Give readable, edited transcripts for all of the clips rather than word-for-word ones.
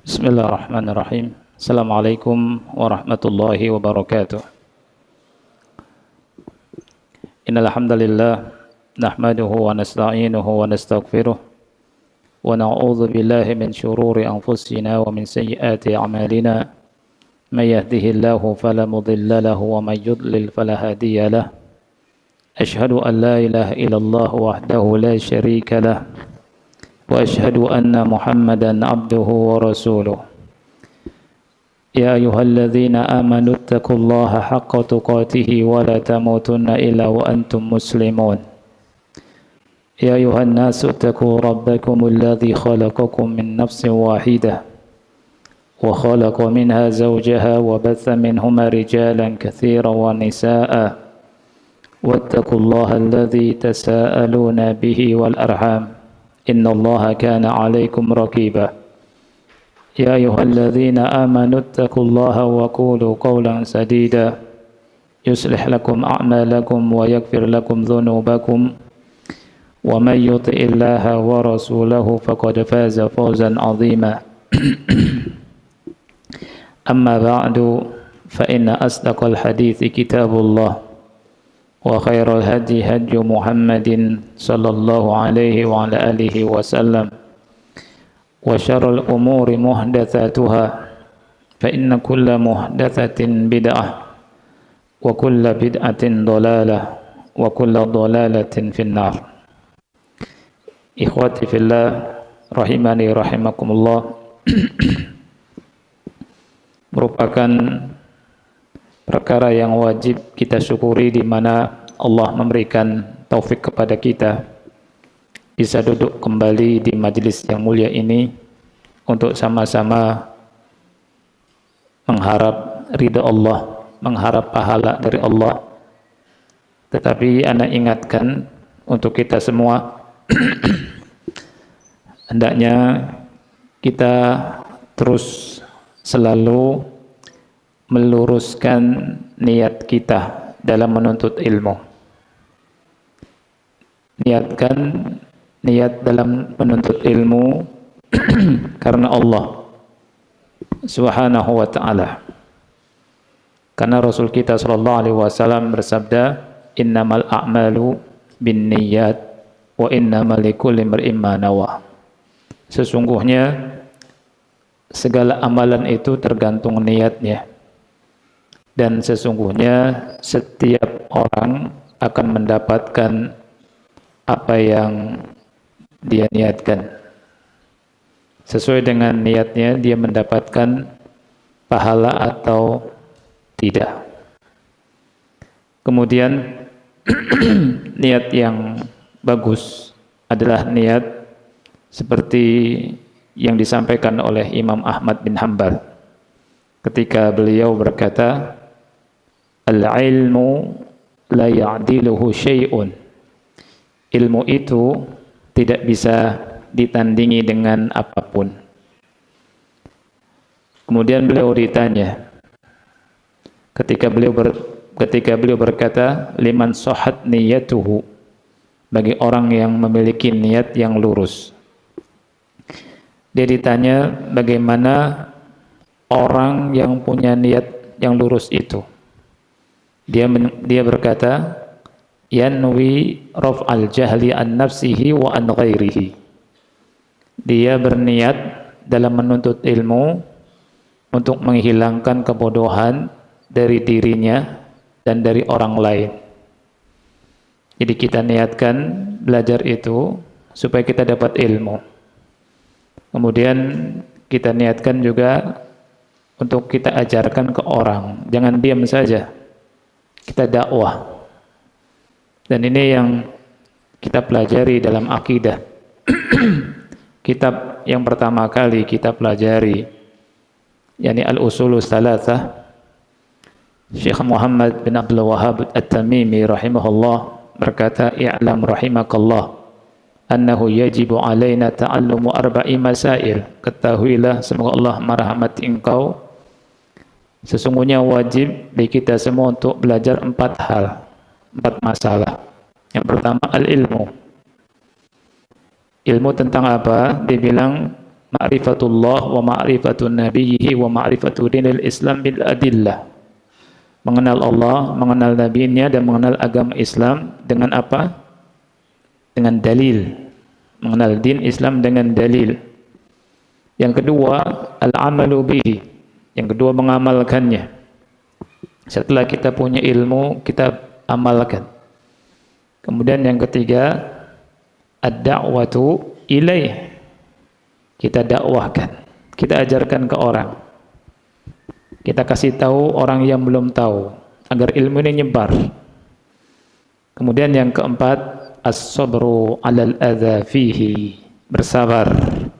Bismillahirrahmanirrahim. Assalamualaikum warahmatullahi wabarakatuh. Innal hamdalillah nahmaduhu wa nasta'inuhu wa nastaghfiruh wa na'udzu billahi min shururi anfusina wa min sayyiati a'malina. May yahdihillahu fala mudilla lahu wa may yudlil fala hadiya lahu. Ashhadu an la ilaha illallah wahdahu la syarika lahu. وأشهد أن محمدا عبده ورسوله يا أيها الذين آمنوا اتقوا الله حق تقاته ولا تموتن إلا وأنتم مسلمون يا أيها الناس اتقوا ربكم الذي خلقكم من نفس واحدة وخلق منها زوجها وبث منهما رجالا كثيرا ونساء واتقوا الله الذي تساءلون به والأرحام إن الله كان عليكم رقيبا يا أيها الذين آمنوا اتقوا الله وقولوا قولا سديدا يصلح لكم أعمالكم ويغفر لكم ذنوبكم ومن يطع الله ورسوله فقد فاز فوزا عظيما أما بعد فإن أصدق الحديث كتاب الله وخير الهدي هدي محمد صلى الله عليه وعلى آله وسلم وشر الأمور محدثاتها فإن كل محدثة بدعة وكل بدعة ضلالة وكل ضلالة في النار. Ikhwati fillah rahimani rahimakumullah. Merupakan perkara yang wajib kita syukuri, di mana Allah memberikan taufik kepada kita bisa duduk kembali di majelis yang mulia ini untuk sama-sama mengharap ridha Allah, mengharap pahala dari Allah. Tetapi ana ingatkan untuk kita semua hendaknya kita terus selalu meluruskan niat kita dalam menuntut ilmu. Niatkan niat dalam menuntut ilmu karena Allah Subhanahu wa ta'ala. Karena Rasul kita sallallahu alaihi wasallam bersabda, "Innamal a'malu binniyat wa innamal likulli imrin ma nawa." Sesungguhnya segala amalan itu tergantung niatnya. Dan sesungguhnya setiap orang akan mendapatkan apa yang dia niatkan. Sesuai dengan niatnya dia mendapatkan pahala atau tidak. Kemudian niat yang bagus adalah niat seperti yang disampaikan oleh Imam Ahmad bin Hanbal ketika beliau berkata, "Al-ilmu la ya'diluhu syai'un." Ilmu itu tidak bisa ditandingi dengan apapun. Kemudian beliau ditanya, ketika beliau berkata, "Liman sahhat niyatuhu." Bagi orang yang memiliki niat yang lurus. Dia ditanya, bagaimana orang yang punya niat yang lurus itu? Dia berkata, yanwi raf'al jahli an nafsihi wa an ghairihi. Dia berniat dalam menuntut ilmu untuk menghilangkan kebodohan dari dirinya dan dari orang lain. Jadi kita niatkan belajar itu supaya kita dapat ilmu. Kemudian kita niatkan juga untuk kita ajarkan ke orang. Jangan diam saja. Kita dakwah. Dan ini yang kita pelajari dalam akidah. Kitab yang pertama kali kita pelajari, yakni Al-Usulus Tsalatsah, Syekh Muhammad bin Abdul Wahhab At-Tamimi rahimahullah berkata, "I'lam rahimakallah annahu yajibu alaina ta'allumu arba'i masail." Ketahuilah, semoga Allah merahmati engkau, sesungguhnya wajib bagi kita semua untuk belajar 4 hal, 4 masalah. Yang pertama, al-ilmu. Ilmu tentang apa? Dia bilang ma'rifatullah wa ma'rifatun nabiyhi wa ma'rifatu dinil Islam bil adillah. Mengenal Allah, mengenal nabinya dan mengenal agama Islam dengan apa? Dengan dalil. Mengenal din Islam dengan dalil. Yang kedua, al-amalu bihi. Yang kedua, mengamalkannya. Setelah kita punya ilmu, kita amalkan. Kemudian yang ketiga, ad-da'watu ilaih. Kita dakwahkan. Kita ajarkan ke orang. Kita kasih tahu orang yang belum tahu agar ilmu ini nyebar. Kemudian yang keempat, as-sabru 'alal adza fihi. Bersabar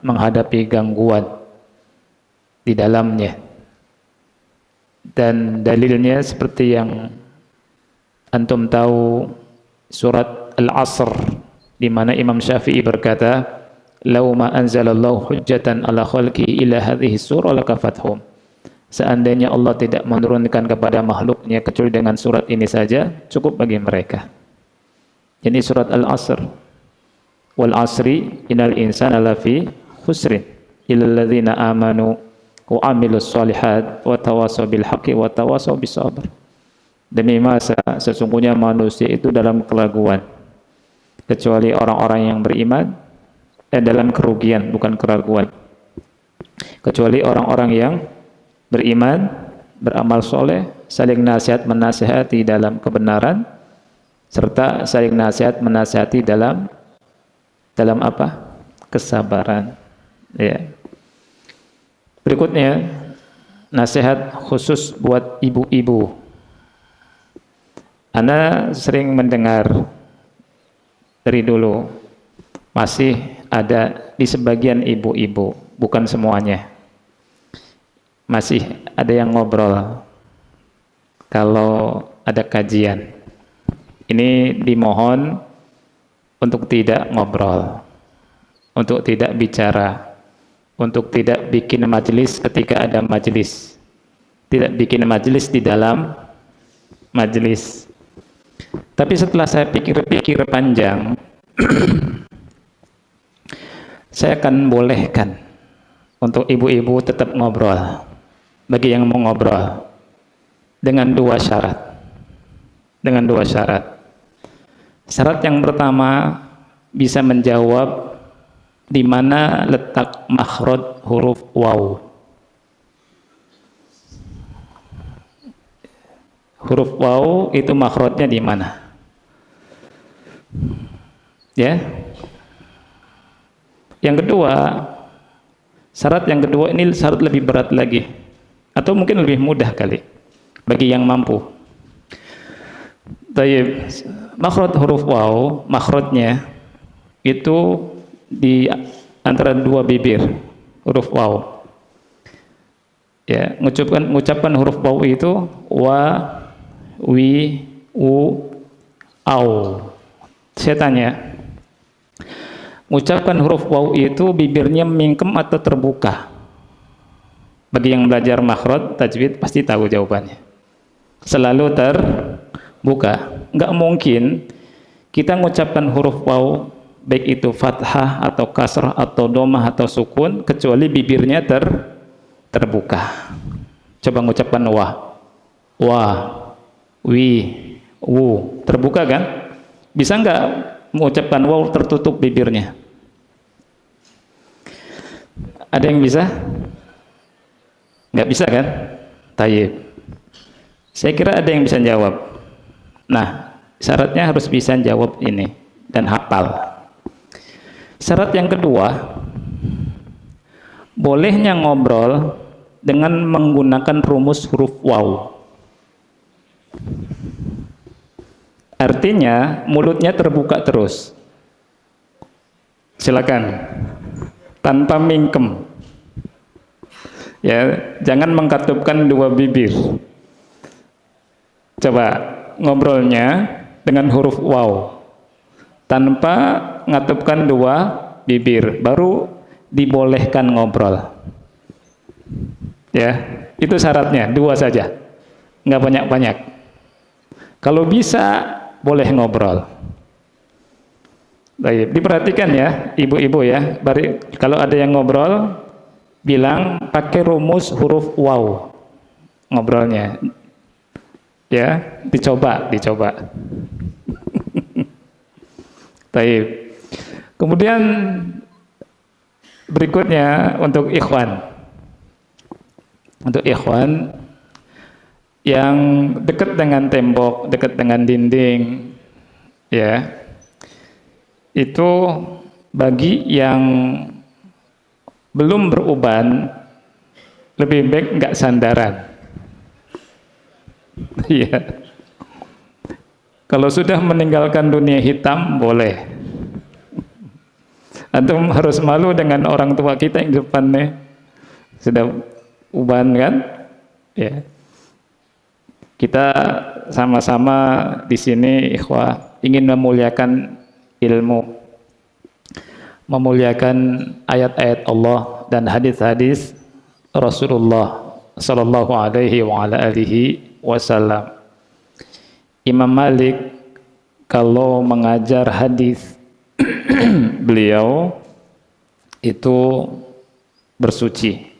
menghadapi gangguan di dalamnya. Dan dalilnya seperti yang antum tahu surat Al-Asr di mana Imam Syafi'i berkata, "Lau ma anzalallahu hujjatan ala khalqi ila hadhihi surah lakafathum." Seandainya Allah tidak menurunkan kepada makhluknya kecuali dengan surat ini saja, cukup bagi mereka. Ini surat Al-Asr. Wal asri innal insana lafi khusrin illal ladzina amanu wa amilus solihat wa tawasaw bil haqqi wa tawasaw bis sabr. Demi masa sesungguhnya manusia itu dalam keraguan kecuali orang-orang yang beriman, dalam kerugian bukan keraguan, kecuali orang-orang yang beriman, beramal soleh, saling nasihat menasihati dalam kebenaran, serta saling nasihat menasihati dalam apa? Kesabaran. Ya. Berikutnya, nasihat khusus buat ibu-ibu. Ana sering mendengar dari dulu, masih ada di sebagian ibu-ibu, bukan semuanya. Masih ada yang ngobrol kalau ada kajian. Ini dimohon untuk tidak ngobrol, untuk tidak bicara, untuk tidak bikin majelis ketika ada majelis, tidak bikin majelis di dalam majelis. Tapi setelah saya pikir-pikir panjang, saya akan bolehkan untuk ibu-ibu tetap ngobrol. Bagi yang mau ngobrol dengan dua syarat. Dengan dua syarat. Syarat yang pertama, bisa menjawab di mana letak makhraj huruf waw. Huruf waw itu makhrajnya di mana? Ya. Yang kedua, syarat yang kedua ini syarat lebih berat lagi. Atau mungkin lebih mudah kali bagi yang mampu. Baik, makhraj huruf waw, makhrajnya itu di antara dua bibir huruf waw. Ya, mengucapkan huruf waw itu wa, wi, u, au. Saya tanya, mengucapkan huruf waw itu bibirnya mingkem atau terbuka? Bagi yang belajar makhraj tajwid pasti tahu jawabannya. Selalu terbuka. Enggak mungkin kita mengucapkan huruf waw baik itu fathah atau kasrah atau domah atau sukun kecuali bibirnya terbuka. Coba mengucapkan wa, wi, wu, terbuka kan? Bisa enggak mengucapkan waw tertutup bibirnya? Ada yang bisa? Nggak bisa kan? Tayyib. Saya kira ada yang bisa jawab. Nah, syaratnya harus bisa jawab ini dan hafal. Syarat yang kedua, bolehnya ngobrol dengan menggunakan rumus huruf waw. Artinya mulutnya terbuka terus. Silakan. Tanpa mingkem. Ya, jangan mengkatupkan dua bibir. Coba ngobrolnya dengan huruf waw tanpa ngatupkan dua bibir, baru dibolehkan ngobrol. Ya, itu syaratnya, dua saja, nggak banyak-banyak. Kalau bisa boleh ngobrol. Baik, diperhatikan ya ibu-ibu ya. Kalau ada yang ngobrol bilang pakai rumus huruf waw ngobrolnya. Ya, dicoba. Baik. Kemudian berikutnya untuk ikhwan. Untuk ikhwan yang dekat dengan tembok, dekat dengan dinding, ya. Itu bagi yang belum beruban lebih baik nggak sandaran. Iya. Kalau sudah meninggalkan dunia hitam boleh. Antum harus malu dengan orang tua kita yang di depannya sudah uban kan? Ya. Kita sama-sama di sini ikhwah ingin memuliakan ilmu, memuliakan ayat-ayat Allah dan hadis-hadis Rasulullah sallallahu alaihi wa ala alihi wasallam. Imam Malik kalau mengajar hadis beliau itu bersuci,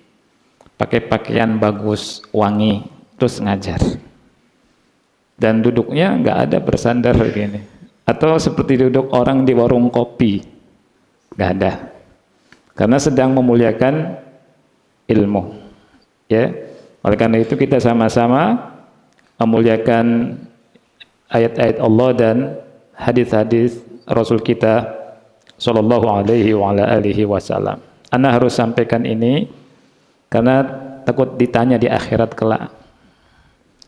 pakai pakaian bagus, wangi, terus ngajar. Dan duduknya nggak ada bersandar begini, atau seperti duduk orang di warung kopi, nggak ada, karena sedang memuliakan ilmu. Ya, oleh karena itu kita sama-sama memuliakan ayat-ayat Allah dan hadis-hadis Rasul kita sallallahu alaihi wa ala alihi wasallam. Ana harus sampaikan ini karena takut ditanya di akhirat kelak.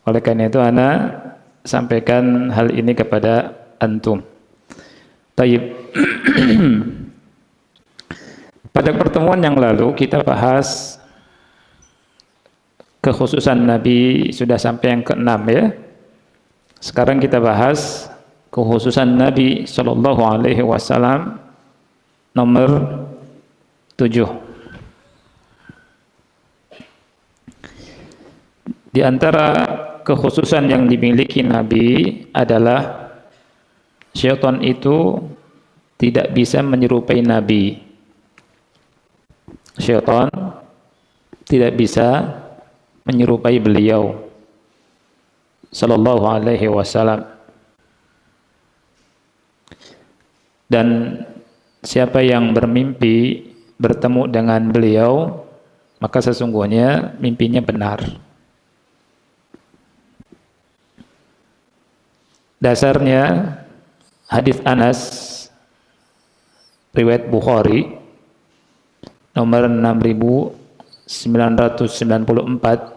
Oleh karena itu ana sampaikan hal ini kepada antum. Taib. Pada pertemuan yang lalu kita bahas kekhususan Nabi, sudah sampai yang ke-6 ya. Sekarang kita bahas kekhususan Nabi sallallahu alaihi wasallam nomor 7. Di antara kekhususan yang dimiliki Nabi adalah syaitan itu tidak bisa menyerupai Nabi. Syaitan tidak bisa menyerupai beliau sallallahu alaihi wasallam. Dan siapa yang bermimpi bertemu dengan beliau, maka sesungguhnya mimpinya benar. Dasarnya hadis Anas riwayat Bukhari nomor 6994.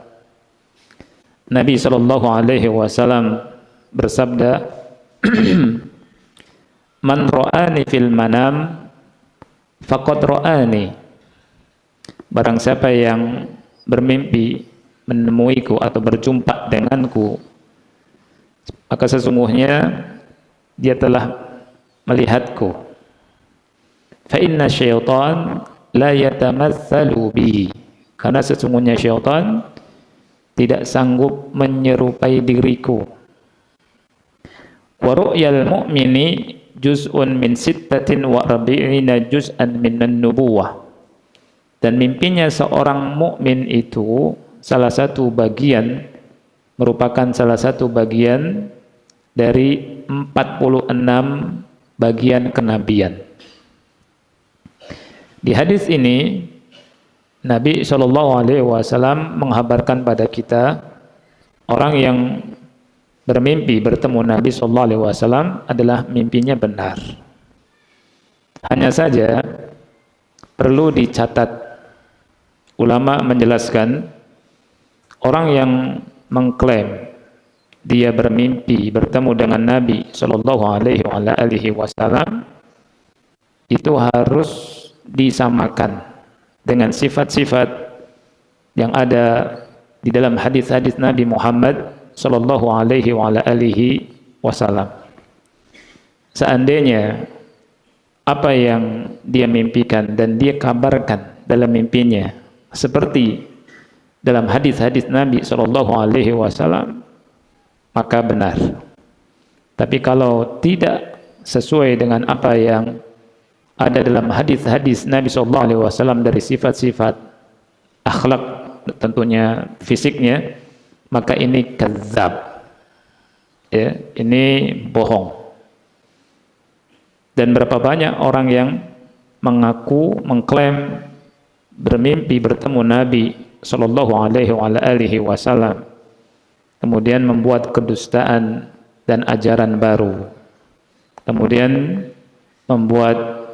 Nabi sallallahu alaihi wasallam bersabda, "Man ra'ani fil manam faqad ra'ani." Barang siapa yang bermimpi menemuiku atau berjumpa denganku, maka sesungguhnya dia telah melihatku. Fa inna syaitan la yatamatsalu bihi. Karena sesungguhnya syaitan tidak sanggup menyerupai diriku. Wa ru'yal mu'mini juz'un min sittatin wa arba'ina juz'an minan nubuwah. Dan mimpinya seorang mukmin itu merupakan salah satu bagian dari 46 bagian kenabian. Di hadis ini Nabi SAW menghabarkan pada kita orang yang bermimpi bertemu Nabi SAW adalah mimpinya benar. Hanya saja perlu dicatat, ulama menjelaskan orang yang mengklaim dia bermimpi bertemu dengan Nabi SAW itu harus disamakan dengan sifat-sifat yang ada di dalam hadis-hadis Nabi Muhammad sallallahu alaihi wasallam. Seandainya apa yang dia mimpikan dan dia kabarkan dalam mimpinya seperti dalam hadis-hadis Nabi sallallahu alaihi wasallam, maka benar. Tapi kalau tidak sesuai dengan apa yang ada dalam hadis-hadis Nabi sallallahu alaihi wasallam dari sifat-sifat akhlak, tentunya fisiknya, maka ini kadzab. Ya, ini bohong. Dan berapa banyak orang yang mengaku, mengklaim bermimpi bertemu Nabi Shallallahu Alaihi Wasallam, kemudian membuat kedustaan dan ajaran baru, kemudian membuat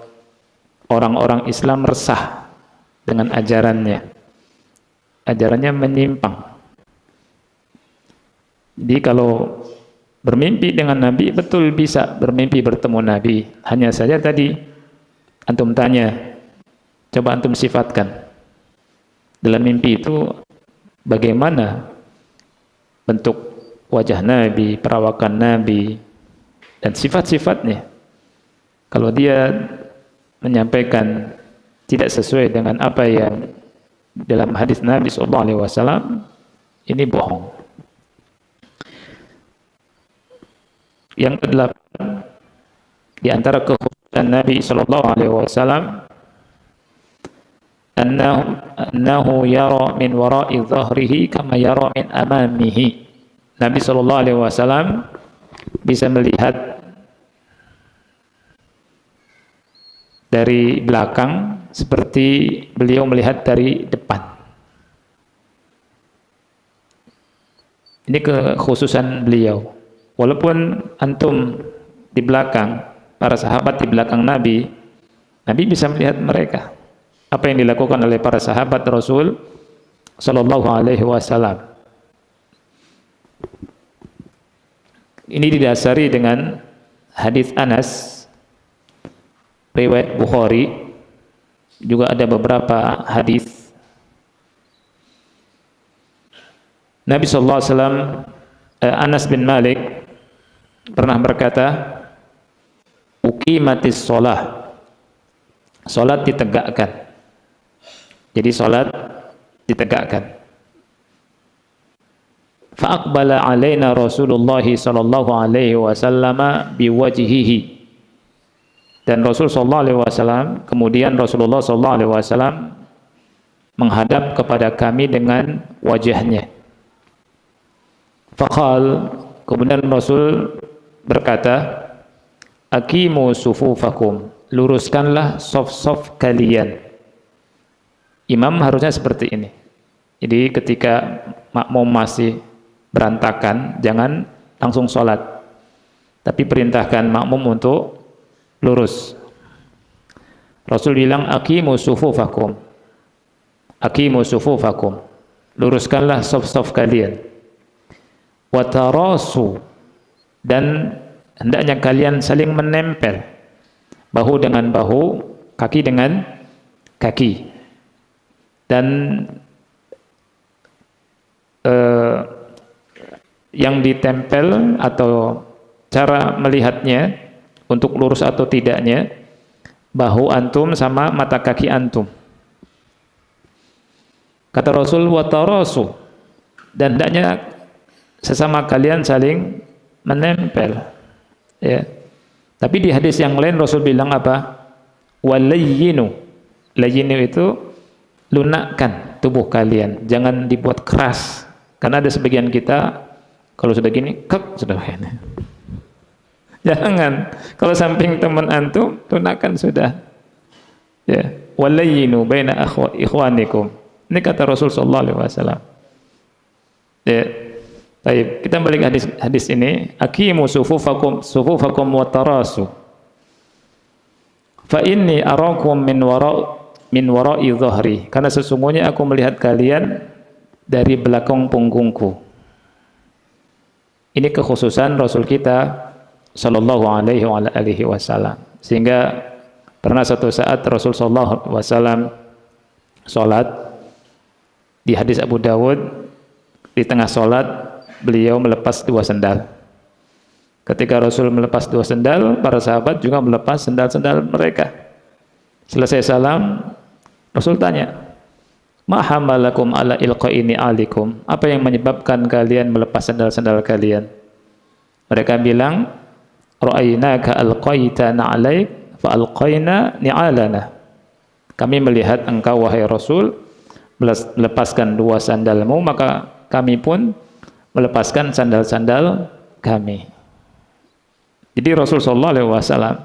orang-orang Islam resah dengan ajarannya. Ajarannya menyimpang. Jadi kalau bermimpi dengan Nabi, betul bisa bermimpi bertemu Nabi. Hanya saja tadi antum tanya, coba antum sifatkan dalam mimpi itu bagaimana bentuk wajah Nabi, perawakan Nabi, dan sifat-sifatnya. Kalau dia menyampaikan tidak sesuai dengan apa yang dalam hadis Nabi SAW, ini bohong. Yang kedelapan, di antara kekhususan Nabi SAW, annahu yara min wara'i dhahrihi kama yara min amamihi. Nabi SAW bisa melihat dari belakang seperti beliau melihat dari depan. Ini kekhususan beliau. Walaupun antum di belakang, para sahabat di belakang Nabi, Nabi bisa melihat mereka. Apa yang dilakukan oleh para sahabat Rasul Sallallahu Alaihi Wasallam. Ini didasari dengan hadis Anas, riwayat Bukhari, juga ada beberapa hadis. Nabi Sallallahu Alaihi Wasallam, Anas bin Malik pernah berkata, uqimatis sholah, sholat ditegakkan. Jadi sholat ditegakkan. Fa'aqbala alaina Rasulullah sallallahu alaihi wasallam biwajhihi. Dan Rasul sallallahu alaihi wasallam, kemudian Rasulullah sallallahu alaihi wasallam menghadap kepada kami dengan wajahnya. Faqal, kemudian Rasul berkata, aqimu sufufakum, luruskanlah saf-saf kalian. Imam harusnya seperti ini. Jadi ketika makmum masih berantakan, jangan langsung sholat, tapi perintahkan makmum untuk lurus. Rasul bilang, aqimu sufufakum, aqimu sufufakum, luruskanlah saf-saf kalian. Watarasu, dan hendaknya kalian saling menempel, bahu dengan bahu, kaki dengan kaki. Dan yang ditempel atau cara melihatnya untuk lurus atau tidaknya, bahu antum sama mata kaki antum. Kata Rasul, watarasu, dan hendaknya sesama kalian saling menempel. Ya. Tapi di hadis yang lain Rasul bilang apa? Walayyinu. Layyinu itu lunakkan tubuh kalian, jangan dibuat keras. Karena ada sebagian kita kalau sudah gini, kek, sudah ini. Jangan. Kalau samping teman antum, lunakkan sudah. Ya, walayyinu baina ikhwanikum. Ini kata Rasul sallallahu alaihi wasallam. Ya. Baik, kita balik hadis ini, aqimu sufufakum wa tarasu. Fa inni arakum min wara'i dhahri, karena sesungguhnya aku melihat kalian dari belakang punggungku. Ini kekhususan Rasul kita sallallahu alaihi wasallam. Sehingga pernah suatu saat Rasul sallallahu alaihi wasallam salat, di hadis Abu Dawud, di tengah salat beliau melepas dua sendal. Ketika Rasul melepas dua sendal, para sahabat juga melepas sendal-sendal mereka. Selesai salam, Rasul tanya, ma hamalakum ala ilqaini alikum, apa yang menyebabkan kalian melepas sandal-sandal kalian? Mereka bilang, ra'ainaka alqaita na'alaik fa alqaina ni'alana. Kami melihat engkau wahai Rasul melepaskan dua sandalmu, maka kami pun melepaskan sandal-sandal kami. Jadi Rasulullah SAW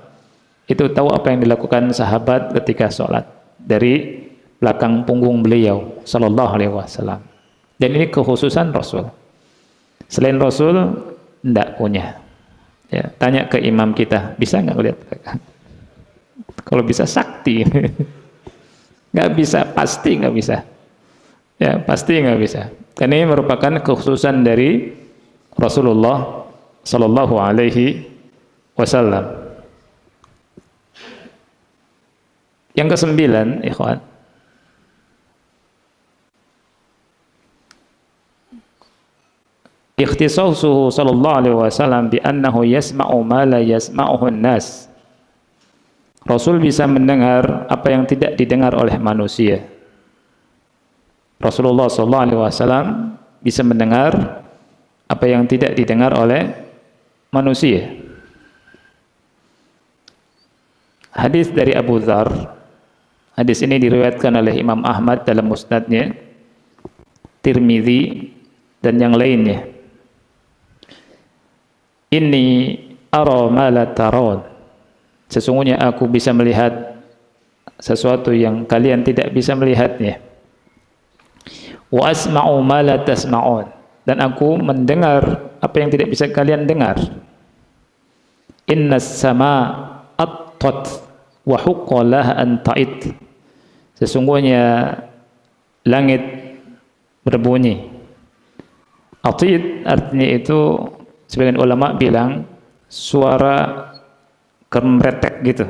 itu tahu apa yang dilakukan sahabat ketika sholat dari belakang punggung beliau Sallallahu Alaihi Wasallam. Dan ini kekhususan Rasul. Selain Rasul tidak punya. Ya, tanya ke imam kita, bisa nggak lihat? Kalau bisa sakti, nggak bisa, pasti nggak bisa. Ya, pasti nggak bisa. Karena ini merupakan kekhususan dari Rasulullah Sallallahu Alaihi Wasallam. Yang kesembilan, ikhwan, ikhtisasuhu sallallahu alaihi wasallam bi annahu yasma'u ma la yasma'uhu an-nas. Rasul bisa mendengar apa yang tidak didengar oleh manusia. Rasulullah sallallahu alaihi wasallam bisa mendengar apa yang tidak didengar oleh manusia. Hadis dari Abu Dzar. Hadis ini diriwayatkan oleh Imam Ahmad dalam musnadnya, Tirmidzi dan yang lainnya. Inni ara ma la tarawun. Sesungguhnya aku bisa melihat sesuatu yang kalian tidak bisa melihatnya. Wa asma'u ma la tasma'un. Dan aku mendengar apa yang tidak bisa kalian dengar. Innas sama attat wa huqqa laha an ta'id. Sesungguhnya langit berbunyi. Atid artinya itu, sebagian ulama bilang suara kemeretek gitu.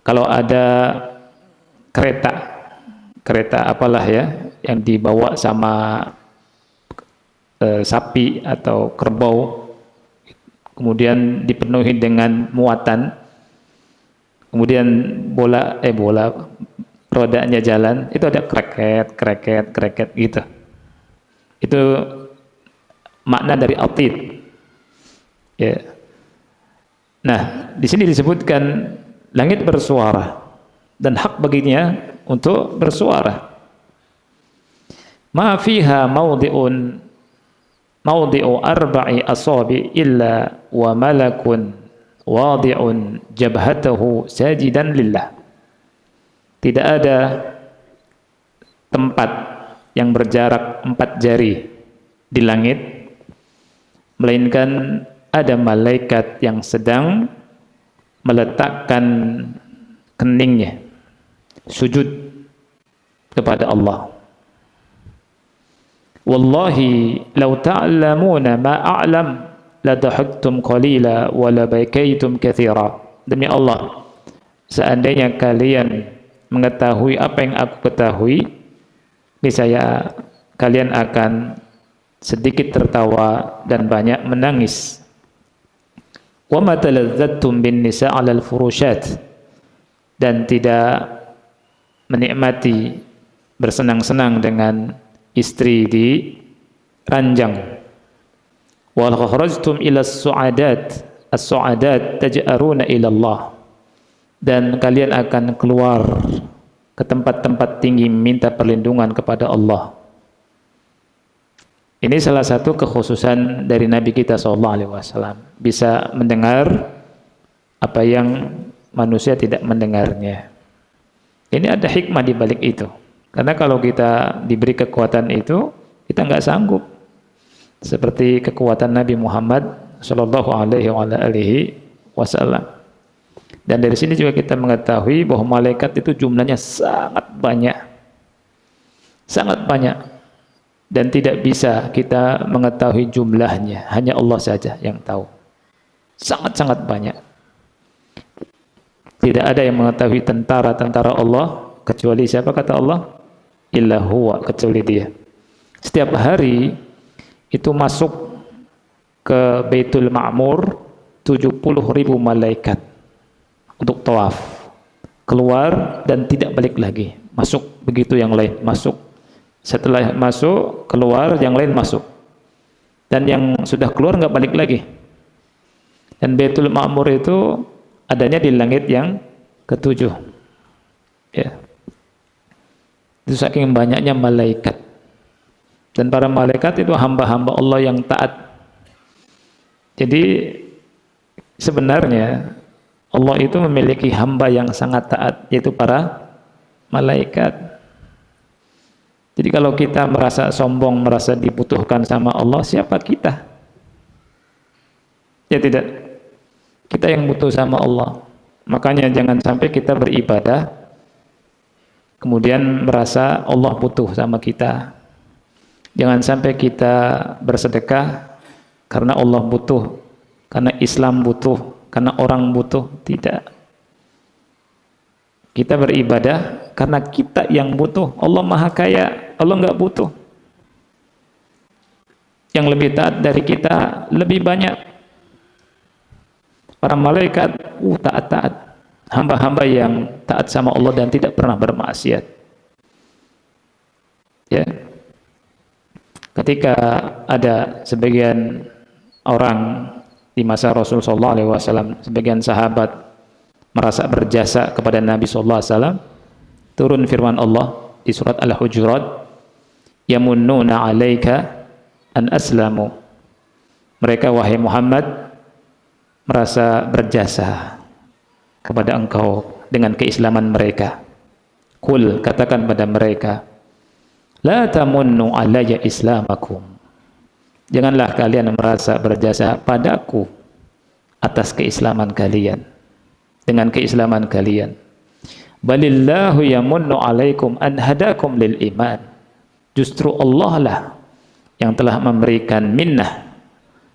Kalau ada kereta apalah ya yang dibawa sama sapi atau kerbau, kemudian dipenuhi dengan muatan, kemudian bola rodanya jalan, itu ada kreket gitu. Itu makna dari atid. Ya. Nah, di sini disebutkan langit bersuara dan hak baginya untuk bersuara. Ma fiha mawdi'u arba'i asabi illa wa malakun wadi'un jabhatahu sajidan lillah. Tidak ada tempat yang berjarak 4 jari di langit, melainkan ada malaikat yang sedang meletakkan keningnya sujud kepada Allah. Wallahi law ta'lamuna ma a'lam la dahaktum qalila wa la bakaitum katsira. Demi Allah, seandainya kalian mengetahui apa yang aku ketahui, niscaya kalian akan sedikit tertawa dan banyak menangis. Wa ma taladzattum bin nisa' 'alal furushat. Dan tidak menikmati bersenang-senang dengan istri di ranjang. Wa kharajtum ila as-su'adat taj'aruna ila Allah. Dan kalian akan keluar ke tempat-tempat tinggi minta perlindungan kepada Allah. Ini salah satu kekhususan dari Nabi kita SAW, bisa mendengar apa yang manusia tidak mendengarnya. Ini ada hikmah di balik itu. Karena kalau kita diberi kekuatan itu, kita nggak sanggup. Seperti kekuatan Nabi Muhammad SAW. Dan dari sini juga kita mengetahui bahwa malaikat itu jumlahnya sangat banyak. Sangat banyak. Dan tidak bisa kita mengetahui jumlahnya. Hanya Allah saja yang tahu. Sangat-sangat banyak. Tidak ada yang mengetahui tentara-tentara Allah kecuali siapa, kata Allah? Illa huwa, kecuali dia. Setiap hari itu masuk ke Baitul Ma'mur 70.000 malaikat untuk tawaf. Keluar dan tidak balik lagi. Masuk begitu, yang lain masuk. Setelah masuk, keluar, yang lain masuk. Dan yang sudah keluar nggak balik lagi. Dan Baitul Ma'mur itu adanya di langit yang ke-7. Ya. Itu saking banyaknya malaikat. Dan para malaikat itu hamba-hamba Allah yang taat. Jadi sebenarnya Allah itu memiliki hamba yang sangat taat, yaitu para malaikat. Jadi kalau kita merasa sombong, merasa dibutuhkan sama Allah, siapa kita? Ya tidak. Kita yang butuh sama Allah. Makanya jangan sampai kita beribadah kemudian merasa Allah butuh sama kita. Jangan sampai kita bersedekah karena Allah butuh, karena Islam butuh, karena orang butuh. Tidak. Kita beribadah karena kita yang butuh. Allah Maha Kaya, Allah nggak butuh. Yang lebih taat dari kita lebih banyak. Para malaikat taat-taat, hamba-hamba yang taat sama Allah dan tidak pernah bermaksiat. Ya. Ketika ada sebagian orang di masa Rasulullah SAW, sebagian sahabat merasa berjasa kepada Nabi SAW, turun firman Allah di surat Al-Hujurat, yamunnuna 'alaika an aslamu. Mereka, wahai Muhammad, merasa berjasa kepada engkau dengan keislaman mereka. Qul, katakan pada mereka, la tamunnu alayya islamakum. Janganlah kalian merasa berjasa padaku atas keislaman kalian, dengan keislaman kalian. Balillahu yamunnu alaikum an hadakum lil iman. Justru Allah lah yang telah memberikan minnah,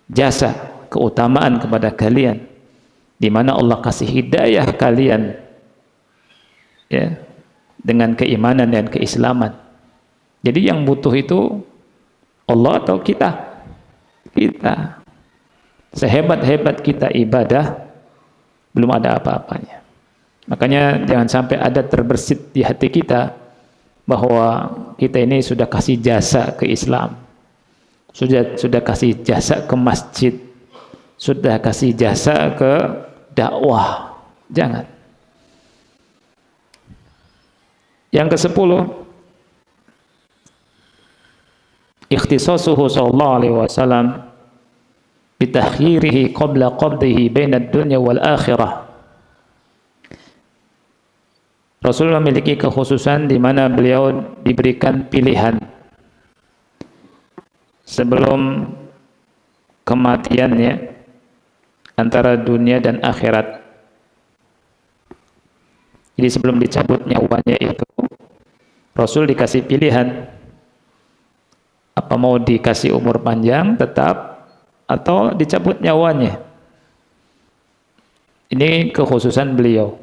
jasa, keutamaan kepada kalian, di mana Allah kasih hidayah kalian, ya, dengan keimanan dan keislaman. Jadi yang butuh itu Allah atau kita? Kita. Sehebat-hebat kita ibadah, belum ada apa-apanya. Makanya jangan sampai ada terbersit di hati kita bahwa kita ini sudah kasih jasa ke Islam, sudah kasih jasa ke masjid, sudah kasih jasa ke dakwah. Jangan. Yang ke-10, ikhtisasuhu sallallahu alaihi wasallam bitakhirihi qabla qabdihi baina ad-dunya wal akhirah. Rasul memiliki kekhususan di mana beliau diberikan pilihan sebelum kematiannya antara dunia dan akhirat. Jadi sebelum dicabut nyawanya itu, Rasul dikasih pilihan, apa mau dikasih umur panjang tetap atau dicabut nyawanya. Ini kekhususan beliau.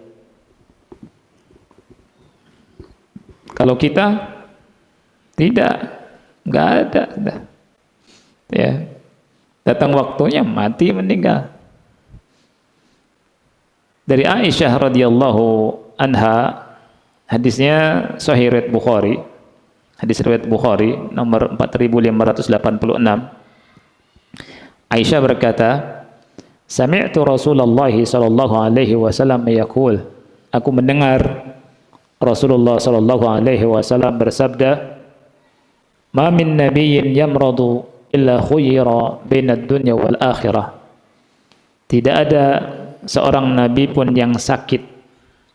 Kalau kita tidak, nggak ada, ya, datang waktunya mati meninggal. Dari Aisyah radhiyallahu anha, hadisnya sahih riwayat Bukhari, hadis riwayat Bukhari nomor 4586. Aisyah berkata, sami'tu Rasulullah sallallahu alaihi wasallam yaqul, aku mendengar Rasulullah sallallahu alaihi wasallam bersabda, ma min nabiyyin yamradu illa khuyira bainad dunya wal akhirah. Tidak ada seorang nabi pun yang sakit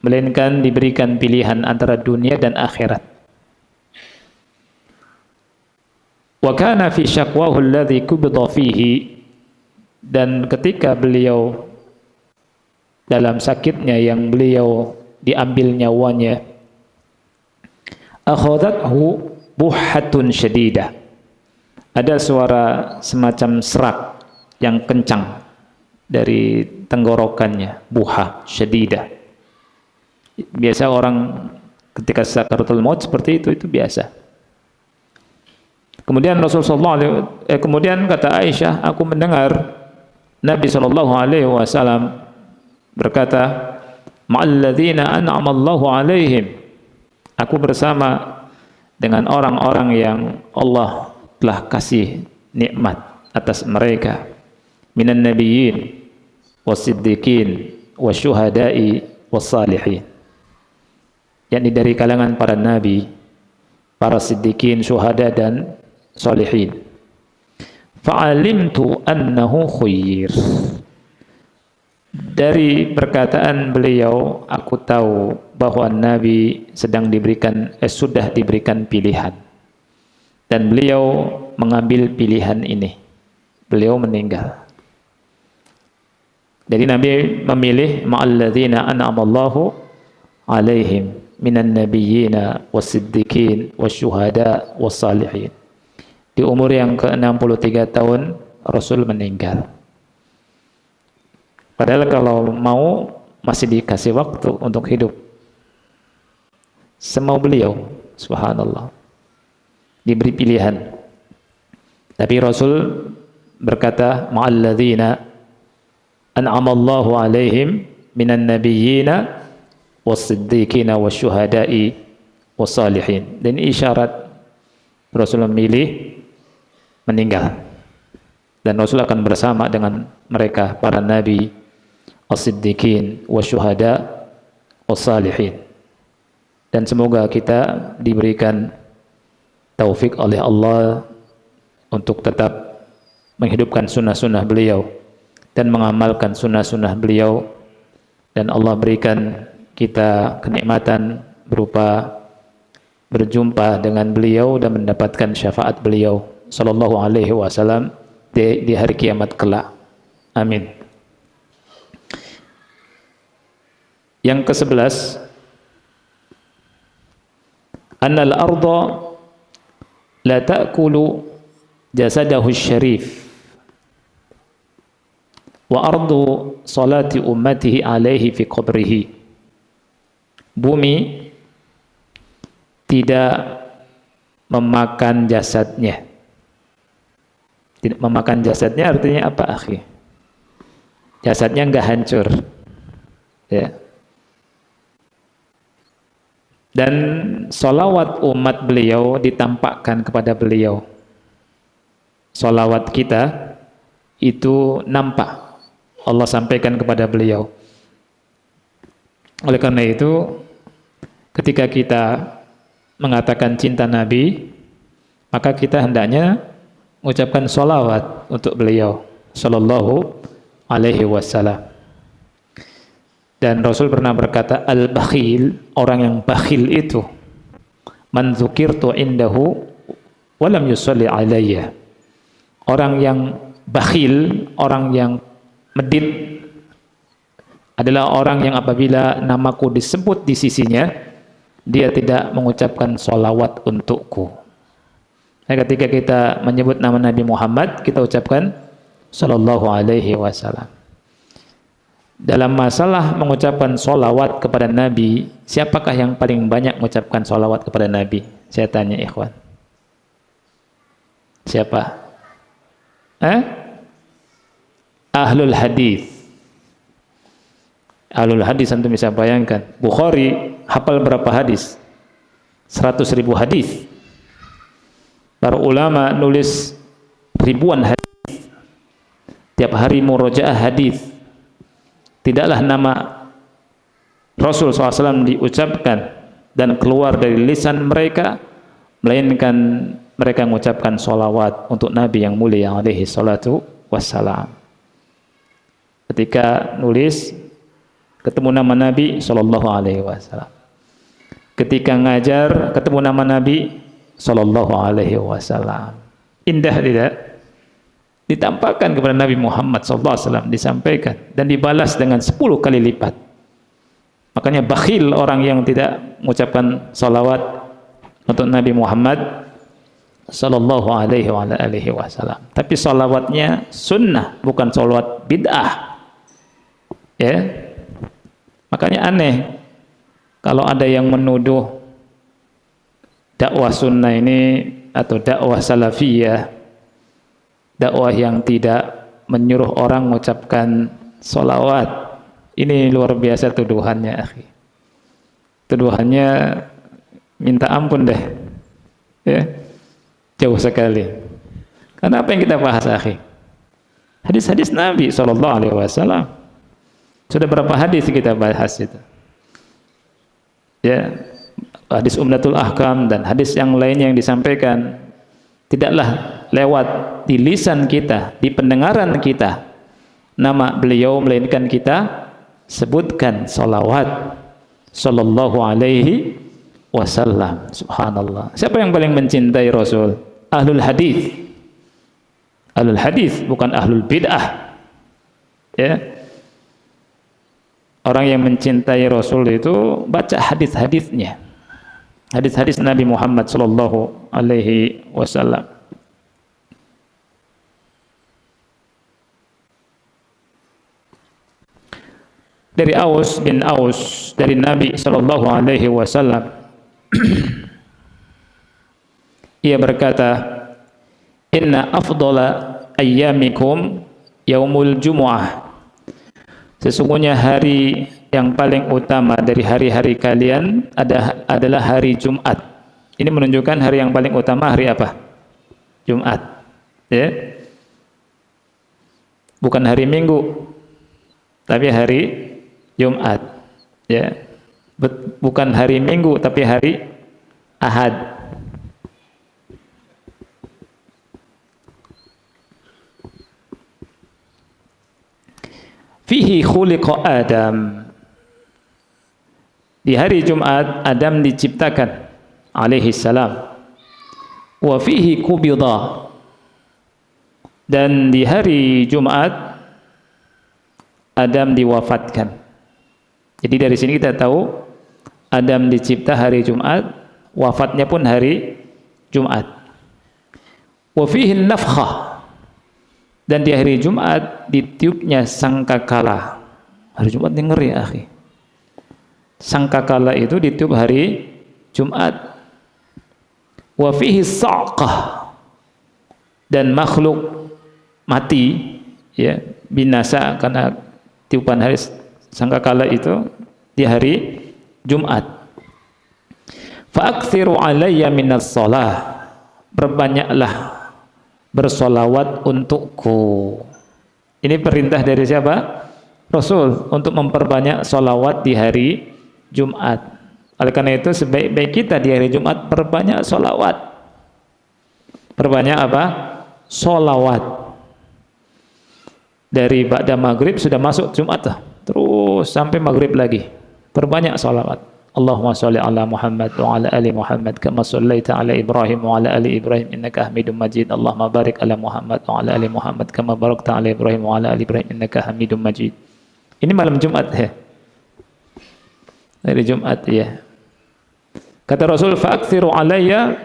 melainkan diberikan pilihan antara dunia dan akhirat. Wa kana fi syaqwahu alladhi qubida fihi, dan ketika beliau dalam sakitnya yang beliau diambil nyawanya, akhadathu buhatun syadidah, ada suara semacam serak yang kencang dari tenggorokannya, buha syadidah. Biasa orang ketika sakaratul maut seperti itu biasa. Kemudian kemudian kata Aisyah, aku mendengar Nabi sallallahu alaihi wasallam berkata, ma'alladzina an'ama Allahu alaihim, aku bersama dengan orang-orang yang Allah telah kasih nikmat atas mereka, minan nabiyyin wasiddiqin wasyuhada'i wassalihin, yakni dari kalangan para nabi, para siddiqin, syuhada dan sholihin. Fa'alimtu annahu khuyyir. Dari perkataan beliau, aku tahu bahwa Nabi sudah diberikan pilihan. Dan beliau mengambil pilihan ini. Beliau meninggal. Jadi Nabi memilih ma'alladzina an'amallahu alaihim minan nabiyyina was-siddiqin wasyuhada was-salihin. Di umur yang ke-63 tahun Rasul meninggal. Padahal kalau mau masih dikasih waktu untuk hidup. Semau beliau, subhanallah. Diberi pilihan. Tapi Rasul berkata, ma'alladzina an'amallahu alaihim minan nabiyyina was-siddiqina wasyuhada'i was-salihin. Dan isyarat Rasul memilih meninggal. Dan Rasul akan bersama dengan mereka, para nabi, as-siddiqin, wasyuhada, was-salihin. Dan semoga kita diberikan taufik oleh Allah untuk tetap menghidupkan sunnah-sunnah beliau dan mengamalkan sunnah-sunnah beliau. Dan Allah berikan kita kenikmatan berupa berjumpa dengan beliau dan mendapatkan syafaat beliau sallallahu alaihi wasallam di hari kiamat kelak. Amin. Yang ke-11, annal arda la ta'kulu jasadahu syarif wa ardu salati ummatihi alaihi fi qabrihi. Bumi tidak memakan jasadnya. Tidak memakan jasadnya artinya apa, akhi? Jasadnya enggak hancur. Ya. Dan sholawat umat beliau ditampakkan kepada beliau. Sholawat kita itu nampak. Allah sampaikan kepada beliau. Oleh karena itu, ketika kita mengatakan cinta Nabi, maka kita hendaknya mengucapkan sholawat untuk beliau sallallahu alaihi wasallam. Dan Rasul pernah berkata, al-bakhil, orang yang bakhil itu, man dzukirtu indahu wa lam yusalli alayya. Orang yang bakhil, orang yang medit, adalah orang yang apabila namaku disebut di sisinya, dia tidak mengucapkan sholawat untukku. Nah, ketika kita menyebut nama Nabi Muhammad, kita ucapkan sallallahu alaihi wasallam. Dalam masalah mengucapkan sholawat kepada Nabi, siapakah yang paling banyak mengucapkan sholawat kepada Nabi? Saya tanya ikhwan. Siapa? Ahlul hadis. Ahlul hadis, antum bisa bayangkan. Bukhari hafal berapa hadis? 100.000 hadis. Para ulama nulis ribuan hadis. Tiap hari murojaah hadis. Tidaklah nama Rasul SAW diucapkan dan keluar dari lisan mereka, melainkan mereka mengucapkan sholawat untuk Nabi yang mulia alaihi salatu wassalam. Ketika nulis, ketemu nama Nabi sallallahu alaihi wasallam. Ketika ngajar, ketemu nama Nabi sallallahu alaihi wasallam. Indah tidak? Ditampakkan kepada Nabi Muhammad sallallahu alaihi wasallam, disampaikan dan dibalas dengan 10 kali lipat. Makanya bakhil orang yang tidak mengucapkan salawat untuk Nabi Muhammad sallallahu alaihi wasallam. Tapi salawatnya sunnah, bukan salawat bid'ah. Ya. Makanya aneh kalau ada yang menuduh dakwah sunnah ini atau dakwah salafiyah, dakwah yang tidak menyuruh orang mengucapkan sholawat. Ini luar biasa tuduhannya, akhi. Tuduhannya minta ampun deh. Ya. Jauh sekali. Karena apa yang kita bahas, akhi? Hadis-hadis Nabi SAW. Sudah berapa hadis kita bahas itu? Ya, hadis Umdatul Ahkam dan hadis yang lainnya yang disampaikan, tidaklah lewat di lisan kita, di pendengaran kita nama beliau, melainkan kita sebutkan salawat sallallahu alaihi wasallam. Subhanallah. Siapa yang paling mencintai Rasul? Ahlul hadis. Ahlul hadis, bukan ahlul bid'ah. Ya. Orang yang mencintai Rasul itu baca hadis-hadisnya. Hadis-hadis Nabi Muhammad sallallahu alaihi wasallam. Dari Aus bin Aus dari Nabi sallallahu alaihi wasallam, ia berkata, inna afdala ayyamikum yaumul jumu'ah. Sesungguhnya hari yang paling utama dari hari-hari kalian adalah hari Jumat. Ini menunjukkan hari yang paling utama hari apa? Jumat. Ya. Bukan hari Minggu, tapi hari Jumat. Ya. Bukan hari Minggu, tapi hari Ahad. Fihi khuliqa Adam. Di hari Jumat Adam diciptakan alaihi salam. Wa fihi qubida. Dan di hari Jumat Adam diwafatkan. Jadi dari sini kita tahu Adam dicipta hari Jumat, wafatnya pun hari Jumat. Wa fihi nafkhah. Dan di hari Jumat ditiupnya sangkakala. Hari Jumat ini ngeri ya, akhi. Sangkakala itu ditiup hari Jumat. Wa fihi sa'qah. Dan makhluk mati, ya, binasa karena tiupan hari sangkakala itu di hari Jumat. Fa'aktsiru alayya minas shalah. Berbanyaklah bersolawat untukku. Ini perintah dari siapa? Rasul untuk memperbanyak solawat di hari Jumat. Oleh karena itu sebaik-baik kita di hari Jumat perbanyak solawat. Perbanyak apa? Solawat. Dari ba'da maghrib sudah masuk Jumat, terus sampai maghrib lagi. Perbanyak solawat. Allahumma sholli ala Muhammad wa ala ali Muhammad kama shallaita ala Ibrahim wa ala ali Ibrahim innaka Hamidum Majid. Allahumma barik ala Muhammad wa ala ali Muhammad kama barakta ala Ibrahim wa ala ali Ibrahim innaka Hamidum Majid. Ini malam Jumat ya. Hari Jumat ya. Kata Rasul, fa'aktsiru alayya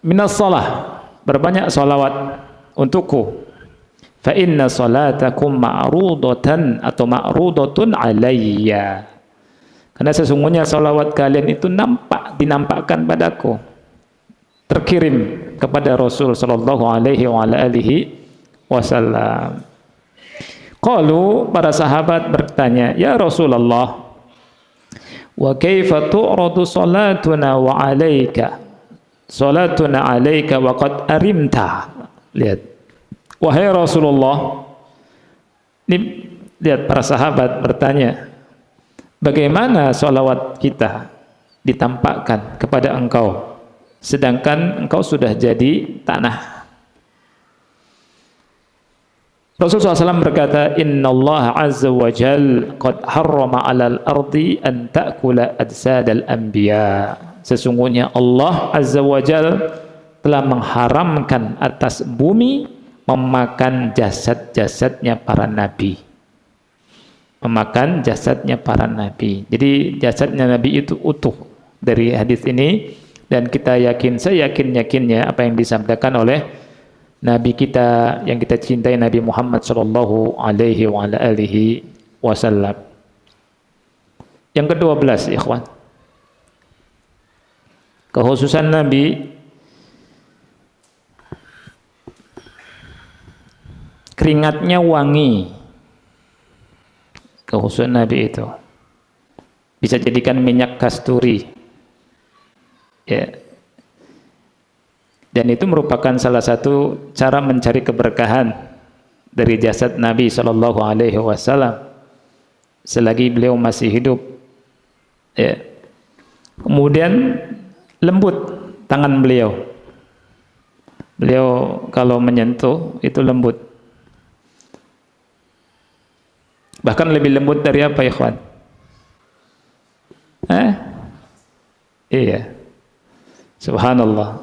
minas shalah. Berbanyak salawat untukku. Fa inna salatakum ma'rudatan atau ma'rudatun alayya. Karena sesungguhnya salawat kalian itu dinampakkan padaku, terkirim kepada Rasul sallallahu alaihi wa alihi wasallam. Qalu, para sahabat bertanya, ya Rasulullah, wa kaifa tu'radu salatuna wa alayka? Salatuna alayka wa qad arimta. Lihat. Wahai Rasulullah, ini lihat para sahabat bertanya, bagaimana sholawat kita ditampakkan kepada engkau, sedangkan engkau sudah jadi tanah. Rasulullah SAW berkata, Inna Allah Azza wa Jal qad harrama alal ardi an ta'kula ajsadal anbiya. Sesungguhnya Allah Azza wa Jal telah mengharamkan atas bumi memakan jasad-jasadnya para nabi. Memakan jasadnya para nabi. Jadi jasadnya nabi itu utuh dari hadis ini, dan kita yakin, saya yakin-yakinnya apa yang disampaikan oleh nabi kita yang kita cintai, Nabi Muhammad sallallahu alaihi wa alihi wasallam. Yang ke-12, ikhwan. Kekhususan nabi, keringatnya wangi. Kekhususan Nabi itu bisa jadikan minyak kasturi, ya. Dan itu merupakan salah satu cara mencari keberkahan dari jasad Nabi Shallallahu Alaihi Wasallam selagi beliau masih hidup, ya. Kemudian lembut tangan beliau. Beliau kalau menyentuh itu lembut. Bahkan lebih lembut dari apa, ikhwan? Iya. Subhanallah.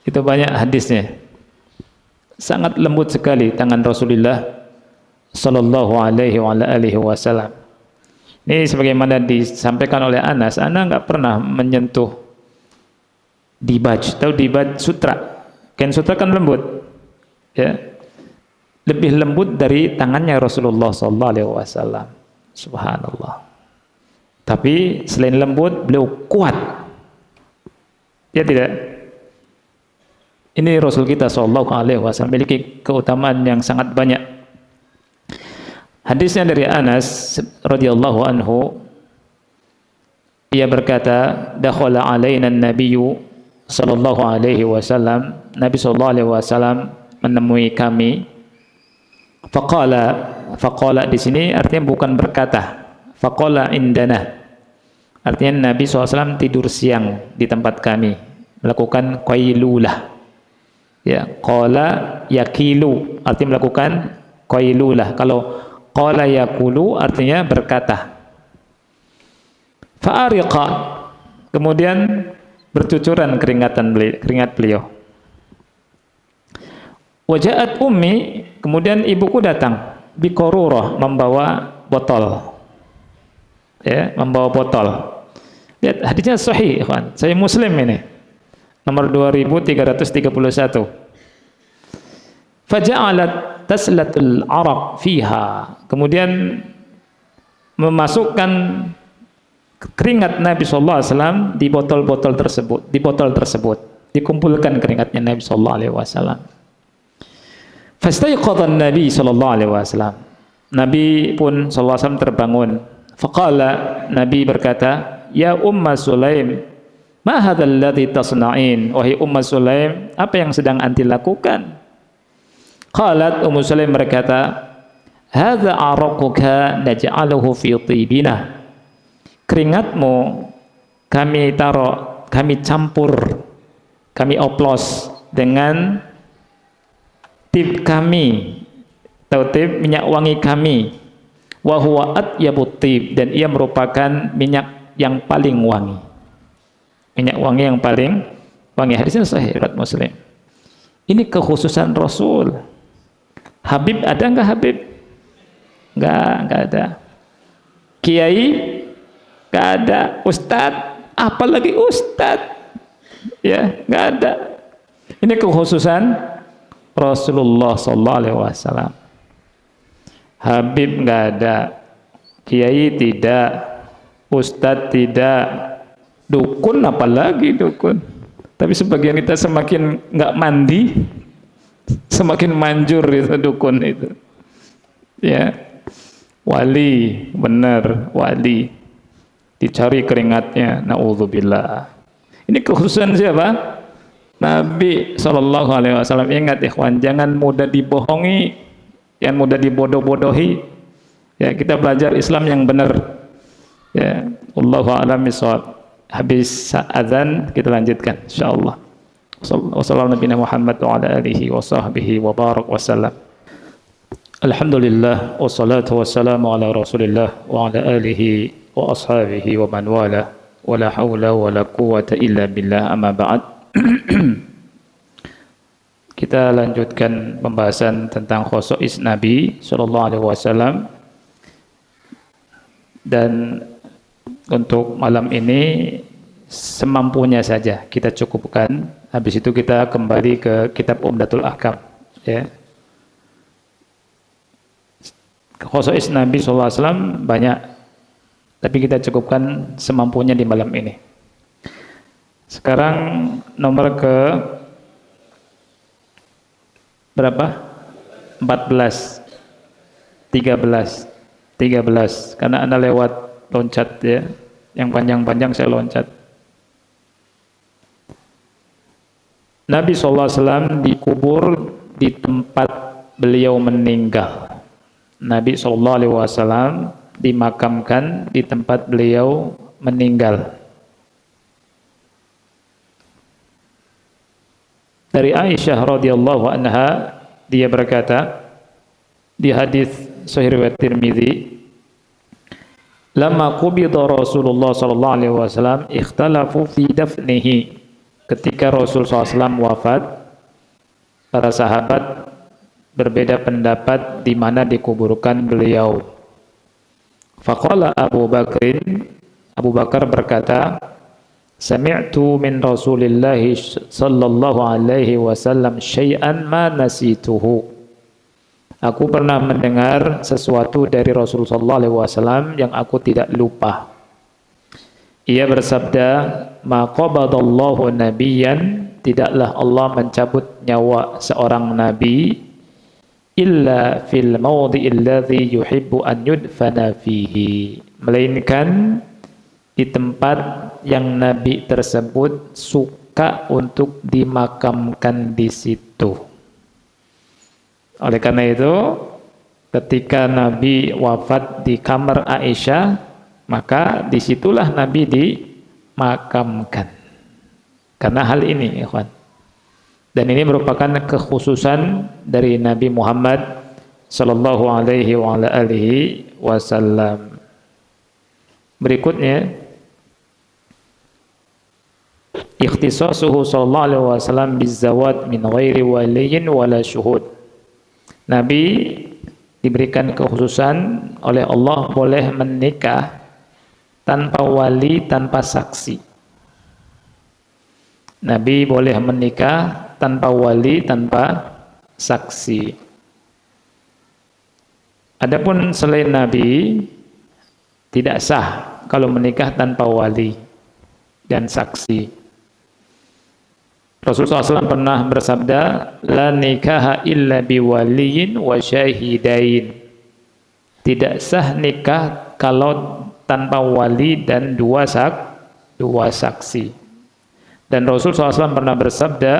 Itu banyak hadisnya. Sangat lembut sekali tangan Rasulullah sallallahu alaihi wasallam. Ini sebagaimana disampaikan oleh Anas, Ana nggak pernah menyentuh dibaj. Tahu dibaj sutra? Kain sutra kan lembut. Ya. Lebih lembut dari tangannya Rasulullah sallallahu alaihi wasallam. Subhanallah. Tapi selain lembut, beliau kuat. Ya tidak? Ini Rasul kita sallallahu alaihi wasallam memiliki keutamaan yang sangat banyak. Hadisnya dari Anas radhiyallahu anhu, ia berkata, dakhala alaina an-nabiyyu sallallahu alaihi wasallam, Nabi sallallahu alaihi wasallam menemui kami. Faqala di sini artinya bukan berkata. Faqala indana. Artinya Nabi SAW tidur siang di tempat kami, melakukan qailulah. Ya, qala yakilu artinya melakukan qailulah. Kalau qala yakulu artinya berkata. Fa'ariqa, kemudian bercucuran keringat beliau. Waja'at ummi, kemudian ibuku datang biqarurah, membawa botol. Ya, membawa botol. Lihat hadisnya sahih, ikhwan. Saya Muslim ini. Nomor 2331. Faja'alat taslatul araq fiha. Kemudian memasukkan keringat Nabi sallallahu alaihi wasallam di botol-botol tersebut, di botol tersebut. Dikumpulkan keringatnya Nabi sallallahu alaihi wasallam. Fastayqadha an-nabi sallallahu alaihi wasallam. Nabi pun sallallahu alaihi wasallam terbangun. Faqala, Nabi berkata, "Ya Umma Sulaim, ma hadzal ladzi tasna'in?" Wahai Umma Sulaim, apa yang sedang anti lakukan? Qalat, Ummu Sulaim berkata, "Hadza araquka naj'aluhu fi tibina." Keringatmu kami taruh, kami campur, kami oplos dengan tib kami. Tahu tib, minyak wangi kami. Wa huwa atyabut tib, dan ia merupakan minyak yang paling wangi. Minyak wangi yang paling wangi. Hadisnya sahih riwayat Muslim. Ini kekhususan Rasul. Habib ada enggak Habib? Enggak ada. Kiai enggak ada. Ustadz, apalagi ustadz. Ya, enggak ada. Ini kekhususan Rasulullah sallallahu alaihi wasallam. Habib enggak ada. Kiai tidak. Ustadz tidak. Dukun apalagi dukun. Tapi sebagian kita semakin enggak mandi, semakin manjur itu dukun itu. Ya. Wali, benar, wali. Dicari keringatnya, naudzubillah. Ini kekhususan siapa? Nabi sallallahu alaihi wasallam. Ingat ikhwan, jangan mudah dibohongi, jangan mudah dibodoh-bodohi. Ya, kita belajar Islam yang benar. Ya, wallahu a'lam bishawab. Habis azan kita lanjutkan insyaallah. Wassallallahu nabiyana Muhammad wa ala alihi wa sahbihi wa barak wasallam. Alhamdulillah wassalatu wassalamu ala Rasulillah wa ala alihi wa ashabihi wa man wala. Wala haula wala quwwata illa billah, amma ba'd. Kita lanjutkan pembahasan tentang khosais Nabi sallallahu alaihi wasallam. Dan untuk malam ini semampunya saja kita cukupkan. Habis itu kita kembali ke kitab Umdatul Ahkam, ya. Khosais Nabi sallallahu alaihi wasallam banyak, tapi kita cukupkan semampunya di malam ini. Sekarang nomor ke berapa? 14, 13, karena Anda lewat loncat ya, yang panjang-panjang saya loncat. Nabi SAW dikubur di tempat beliau meninggal. Nabi SAW dimakamkan di tempat beliau meninggal. Dari Aisyah radhiyallahu anha, dia berkata di hadis Sahih riwayat Tirmizi, "Lamma qubida Rasulullah sallallahu alaihi wasallam ikhtalafu fi dafnihi." Ketika Rasul SAW wafat, para sahabat berbeda pendapat di mana dikuburkan beliau. Faqala Abu Bakar berkata, "Sami'tu min Rasulillah sallallahu alaihi wasallam syai'an ma nasituhu." Aku pernah mendengar sesuatu dari Rasulullah sallallahu alaihi wasallam yang aku tidak lupa. Ia bersabda, "Ma qabadallahu nabiyyan," tidaklah Allah mencabut nyawa seorang nabi, "illa fil mawdi'il ladzi yuhibbu an yudfana fihi," melainkan di tempat yang nabi tersebut suka untuk dimakamkan di situ. Oleh karena itu, ketika Nabi wafat di kamar Aisyah, maka disitulah Nabi dimakamkan. Karena hal ini, ikhwan. Dan ini merupakan kekhususan dari Nabi Muhammad sallallahu alaihi wa ala alihi wasallam. Berikutnya, ikhtisasuhu sallallahu alaihi wasallam bizawat min ghairi waliyin wala syuhud. Nabi diberikan kekhususan oleh Allah boleh menikah tanpa wali, tanpa saksi. Nabi boleh menikah tanpa wali, tanpa saksi. Adapun selain Nabi, tidak sah kalau menikah tanpa wali dan saksi. Rasulullah SAW pernah bersabda, "La nikaha illa biwaliyin wa syahidain." Tidak sah nikah kalau tanpa wali dan dua saksi. Dan Rasulullah SAW pernah bersabda,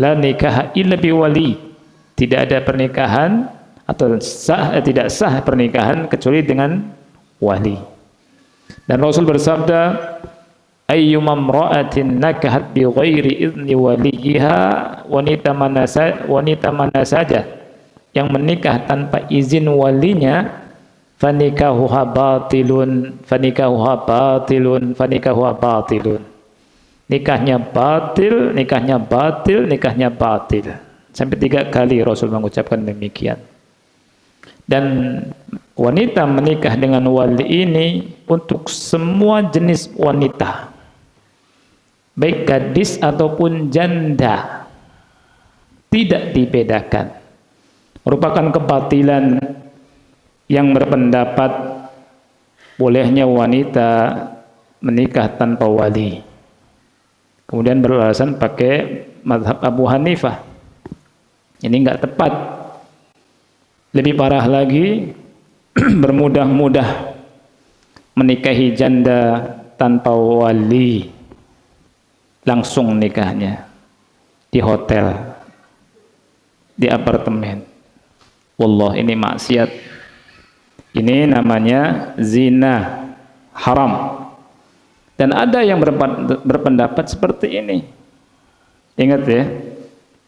"La nikaha illa biwali." Tidak ada pernikahan atau tidak sah pernikahan kecuali dengan wali. Dan Rasul bersabda, "Ayyuma imra'atin nakahat bi ghairi idzni waliha," wanita mana saja yang menikah tanpa izin walinya, fanikahuha batilun. Nikahnya batil. Sampai 3 kali Rasul mengucapkan demikian. Dan wanita menikah dengan wali ini untuk semua jenis wanita, baik gadis ataupun janda, tidak dibedakan. Merupakan kebatilan yang berpendapat bolehnya wanita menikah tanpa wali. Kemudian beralasan pakai mazhab Abu Hanifah. Ini enggak tepat. Lebih parah lagi, bermudah-mudah menikahi janda tanpa wali, langsung nikahnya di hotel, di apartemen. Wallah, ini maksiat. Ini namanya zina, haram. Dan ada yang berpendapat seperti ini. Ingat ya,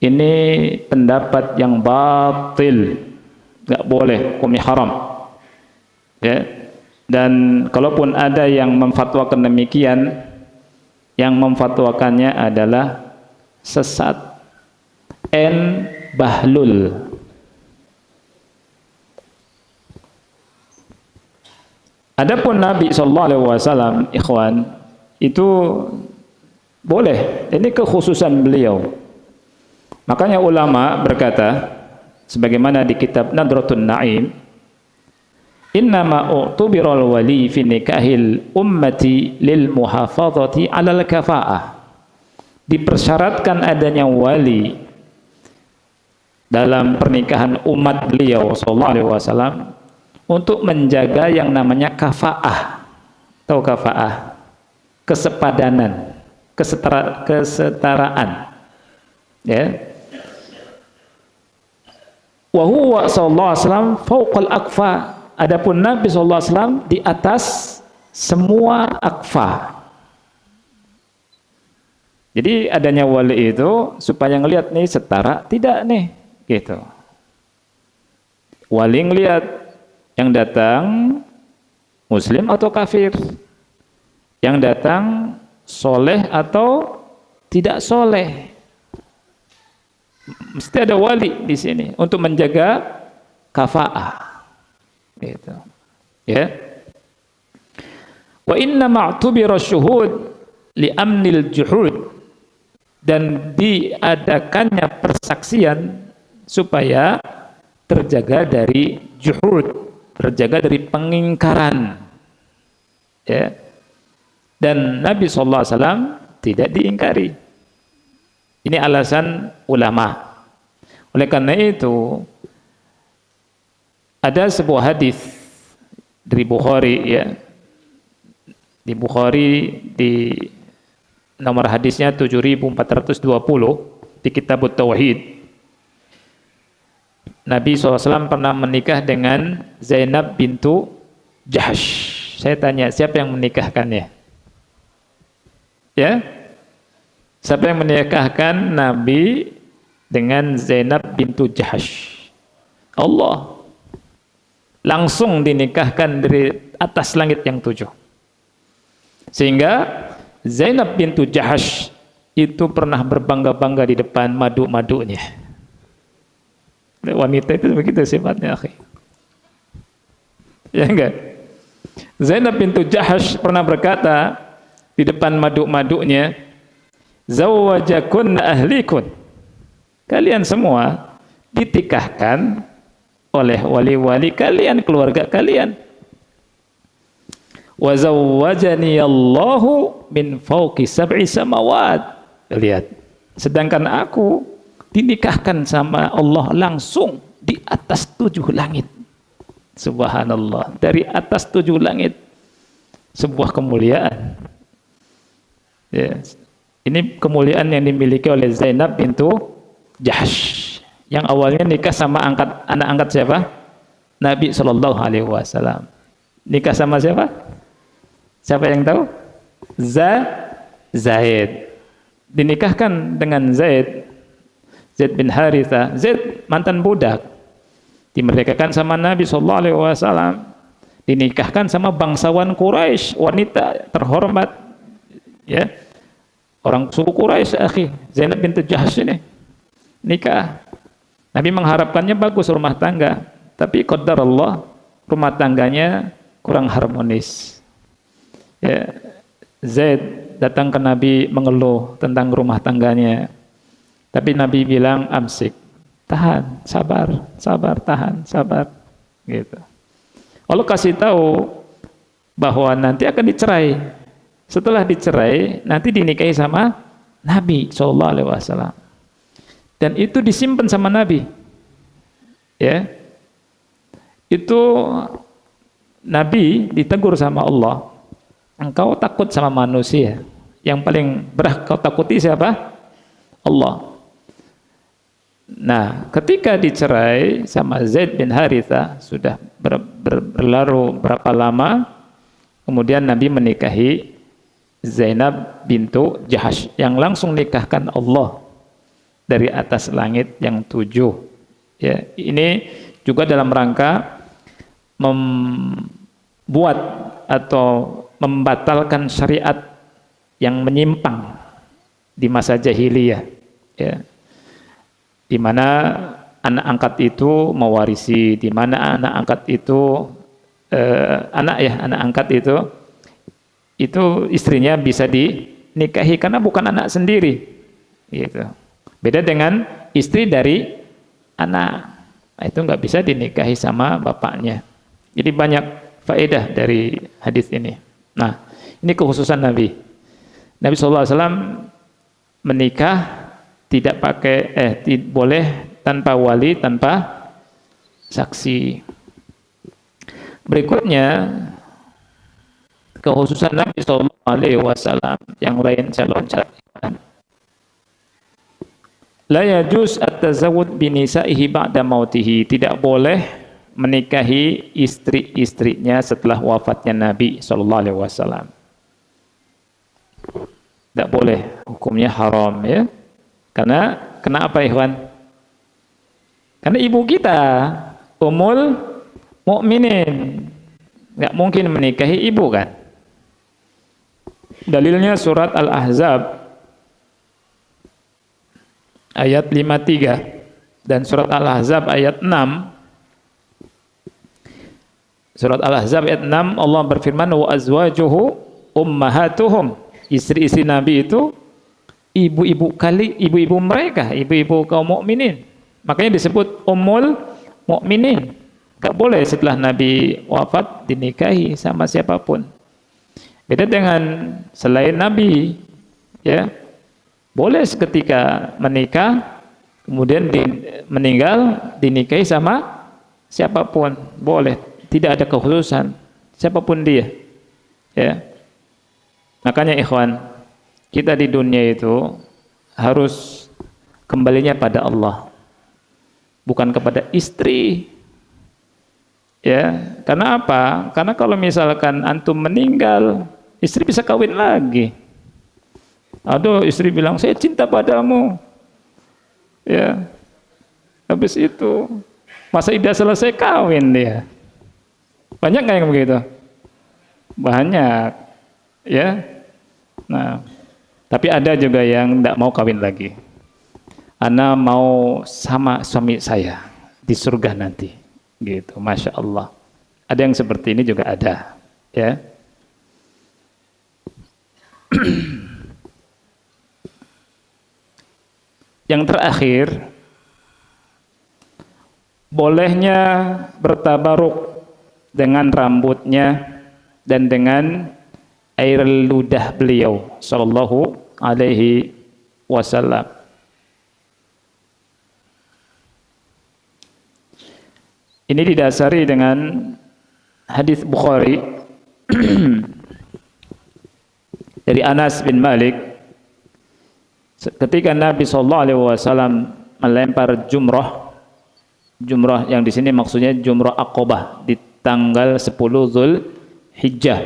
ini pendapat yang batil, nggak boleh, hukumnya haram. Ya. Dan kalaupun ada yang memfatwakan demikian, yang memfatwakannya adalah sesat, bahlul. Adapun Nabi SAW, ikhwan, itu boleh. Ini kekhususan beliau. Makanya ulama berkata, sebagaimana di kitab Nadratun Na'im, "Innama u'tubiral wali fi nikahil ummati lil muhafazati 'alal kafa'ah." Dipersyaratkan adanya wali dalam pernikahan umat beliau sallallahu alaihi wasallam untuk menjaga yang namanya kafa'ah. Tahu kafa'ah? Kesepadanan, kesetaraan. Ya. Wa huwa sallallahu alaihi wasallam fauqal akfa. Adapun Nabi sallallahu alaihi wasallam di atas semua akfa. Jadi adanya wali itu supaya ngelihat nih setara tidak nih, gitu. Wali ngelihat yang datang muslim atau kafir, yang datang soleh atau tidak soleh. Mesti ada wali di sini untuk menjaga kafaah, gitu. Ya. Wa inna ma'tubira syuhud li amnil juhud, dan diadakannya persaksian supaya terjaga dari juhud, terjaga dari pengingkaran, ya. Dan Nabi SAW tidak diingkari. Ini alasan ulama. Oleh karena itu ada sebuah hadis dari Bukhari, ya, di Bukhari di nomor hadisnya 7420 di Kitab Tauhid. Nabi SAW pernah menikah dengan Zainab bintu Jahsh. Saya tanya, siapa yang menikahkannya? Ya? Siapa yang menikahkan Nabi dengan Zainab bintu Jahsh? Allah. Langsung dinikahkan dari atas langit yang 7. Sehingga Zainab bintu Jahsh itu pernah berbangga-bangga di depan madu-madunya. Wanita itu begitu sifatnya, akhi. Ya enggak? Zainab bintu Jahsh pernah berkata di depan madu-madunya, "Zawwajakun ahlikun." Kalian semua ditikahkan oleh wali-wali kalian, keluarga kalian. Wa zawwajani Allahu min fawqi sab'i samawat. Lihat, sedangkan aku dinikahkan sama Allah langsung di atas 7 langit. Subhanallah, dari atas 7 langit. Sebuah kemuliaan. Ya. Ini kemuliaan yang dimiliki oleh Zainab bintu Jahsh, yang awalnya nikah sama anak angkat siapa? Nabi SAW. Nikah sama siapa? Siapa yang tahu? Zaid. Dinikahkan dengan Zaid bin Haritha. Zaid mantan budak, dimerdekakan sama Nabi SAW. Dinikahkan sama bangsawan Quraisy, wanita terhormat, ya, orang suku Quraisy, akhi. Zainab bintu Jahsh ini nikah. Nabi mengharapkannya bagus rumah tangga, tapi qadar Allah, rumah tangganya kurang harmonis. Ya, Zaid datang ke Nabi mengeluh tentang rumah tangganya. Tapi Nabi bilang, amsik, tahan, sabar, tahan, sabar, gitu. Allah kasih tahu bahwa nanti akan dicerai. Setelah dicerai, nanti dinikahi sama Nabi SAW. Dan itu disimpan sama Nabi. Ya. Itu Nabi ditegur sama Allah. Engkau takut sama manusia, yang paling berhak kau takuti siapa? Allah. Nah, ketika dicerai sama Zaid bin Haritha, sudah berlalu berapa lama, kemudian Nabi menikahi Zainab bintu Jahsh, yang langsung nikahkan Allah dari atas langit yang 7. Ya, ini juga dalam rangka membuat atau membatalkan syariat yang menyimpang di masa jahiliyah, ya, di mana anak angkat itu mewarisi, di mana anak angkat itu anak angkat itu istrinya bisa dinikahi karena bukan anak sendiri, gitu. Beda dengan istri dari anak, nah, itu nggak bisa dinikahi sama bapaknya. Jadi banyak faedah dari hadis ini. Nah, ini kekhususan Nabi. Nabi SAW menikah tidak pakai boleh tanpa wali, tanpa saksi. Berikutnya kekhususan Nabi SAW yang lain saya loncat. La yajuz at-tazawwud bi nisa'ihi ba'da mautihi. Tidak boleh menikahi istri-istrinya setelah wafatnya Nabi SAW. Tidak boleh, hukumnya haram ya. Karena kenapa ikhwan? Karena ibu kita Ummul Mukminin, nggak mungkin menikahi ibu kan. Dalilnya surat Al-Ahzab ayat 53 dan surat Al-Ahzab ayat 6. Surat Al-Ahzab ayat 6 Allah berfirman wa azwajuhu ummahatuhum. Istri-istri Nabi itu ibu-ibu mereka, ibu-ibu kaum mukminin. Makanya disebut Ummul Mukminin. Gak boleh setelah Nabi wafat dinikahi sama siapapun. Beda dengan selain Nabi, ya. Boleh seketika menikah, kemudian meninggal dinikahi sama siapapun, boleh. Tidak ada kekhususan siapapun dia. Ya. Makanya ikhwan, kita di dunia itu harus kembalinya pada Allah, bukan kepada istri. Ya, karena apa? Karena kalau misalkan antum meninggal, istri bisa kawin lagi. Aduh, istri bilang saya cinta padamu. Ya, habis itu masa idah selesai kawin dia. Banyak nggak yang begitu? Banyak, ya. Nah, tapi ada juga yang tidak mau kawin lagi. Ana mau sama suami saya di surga nanti. Gitu, masya Allah. Ada yang seperti ini juga ada, ya. Yang terakhir, bolehnya bertabaruk dengan rambutnya dan dengan air ludah beliau sallallahu alaihi wasallam. Ini didasari dengan hadis Bukhari dari Anas bin Malik ketika Nabi sallallahu alaihi wasallam melempar jumrah yang di sini maksudnya jumrah Aqabah di tanggal 10 Zulhijjah.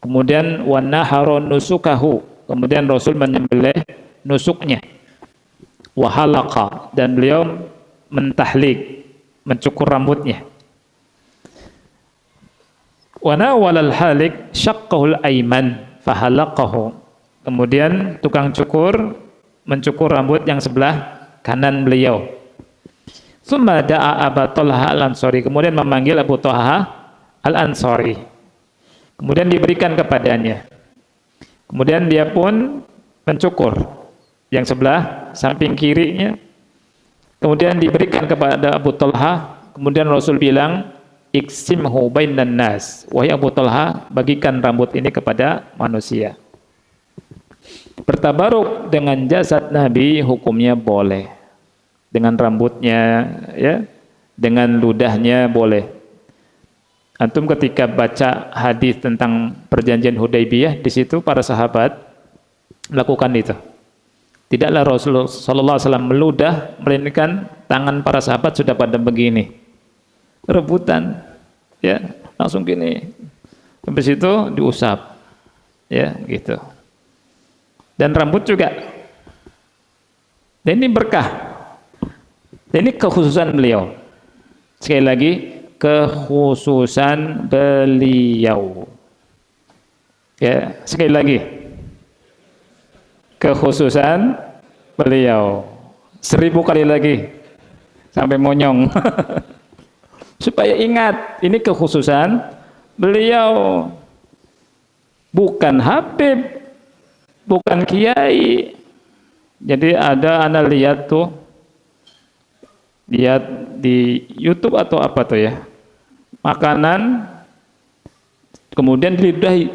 Kemudian wa nahara nusukahu, kemudian Rasul menyembelih nusuknya. Wa halaqa, dan beliau mentahlik, mencukur rambutnya. Wa nawalal halik syaqqahul aiman fahalaqahu. Kemudian tukang cukur mencukur rambut yang sebelah kanan beliau. Tsumma da'a Abu Talha Al-Ansari, kemudian memanggil Abu Talha Al-Ansari. Kemudian diberikan kepadanya. Kemudian dia pun mencukur yang sebelah samping kirinya. Kemudian diberikan kepada Abu Talha. Kemudian Rasul bilang, "Iksimhu bainan nas." Wahai Abu Talha, bagikan rambut ini kepada manusia. Bertabaruk dengan jasad Nabi hukumnya boleh. Dengan rambutnya, ya, dengan ludahnya boleh. Antum ketika baca hadis tentang perjanjian Hudaibiyah, di situ para sahabat melakukan itu. Tidaklah Rasulullah SAW meludah, melainkan tangan para sahabat sudah pada begini, rebutan, ya, langsung gini. Habis itu diusap, ya, gitu. Dan rambut juga. Dan ini berkah. Dan ini kekhususan beliau. Sekali lagi, kekhususan beliau. Ya, sekali lagi. Kekhususan beliau. 1000 kali lagi. Sampai monyong. Supaya ingat, ini kekhususan beliau. Bukan Habib, bukan kiai. Jadi ada anak lihat tuh, lihat di YouTube atau apa tuh ya, makanan kemudian dilidahi,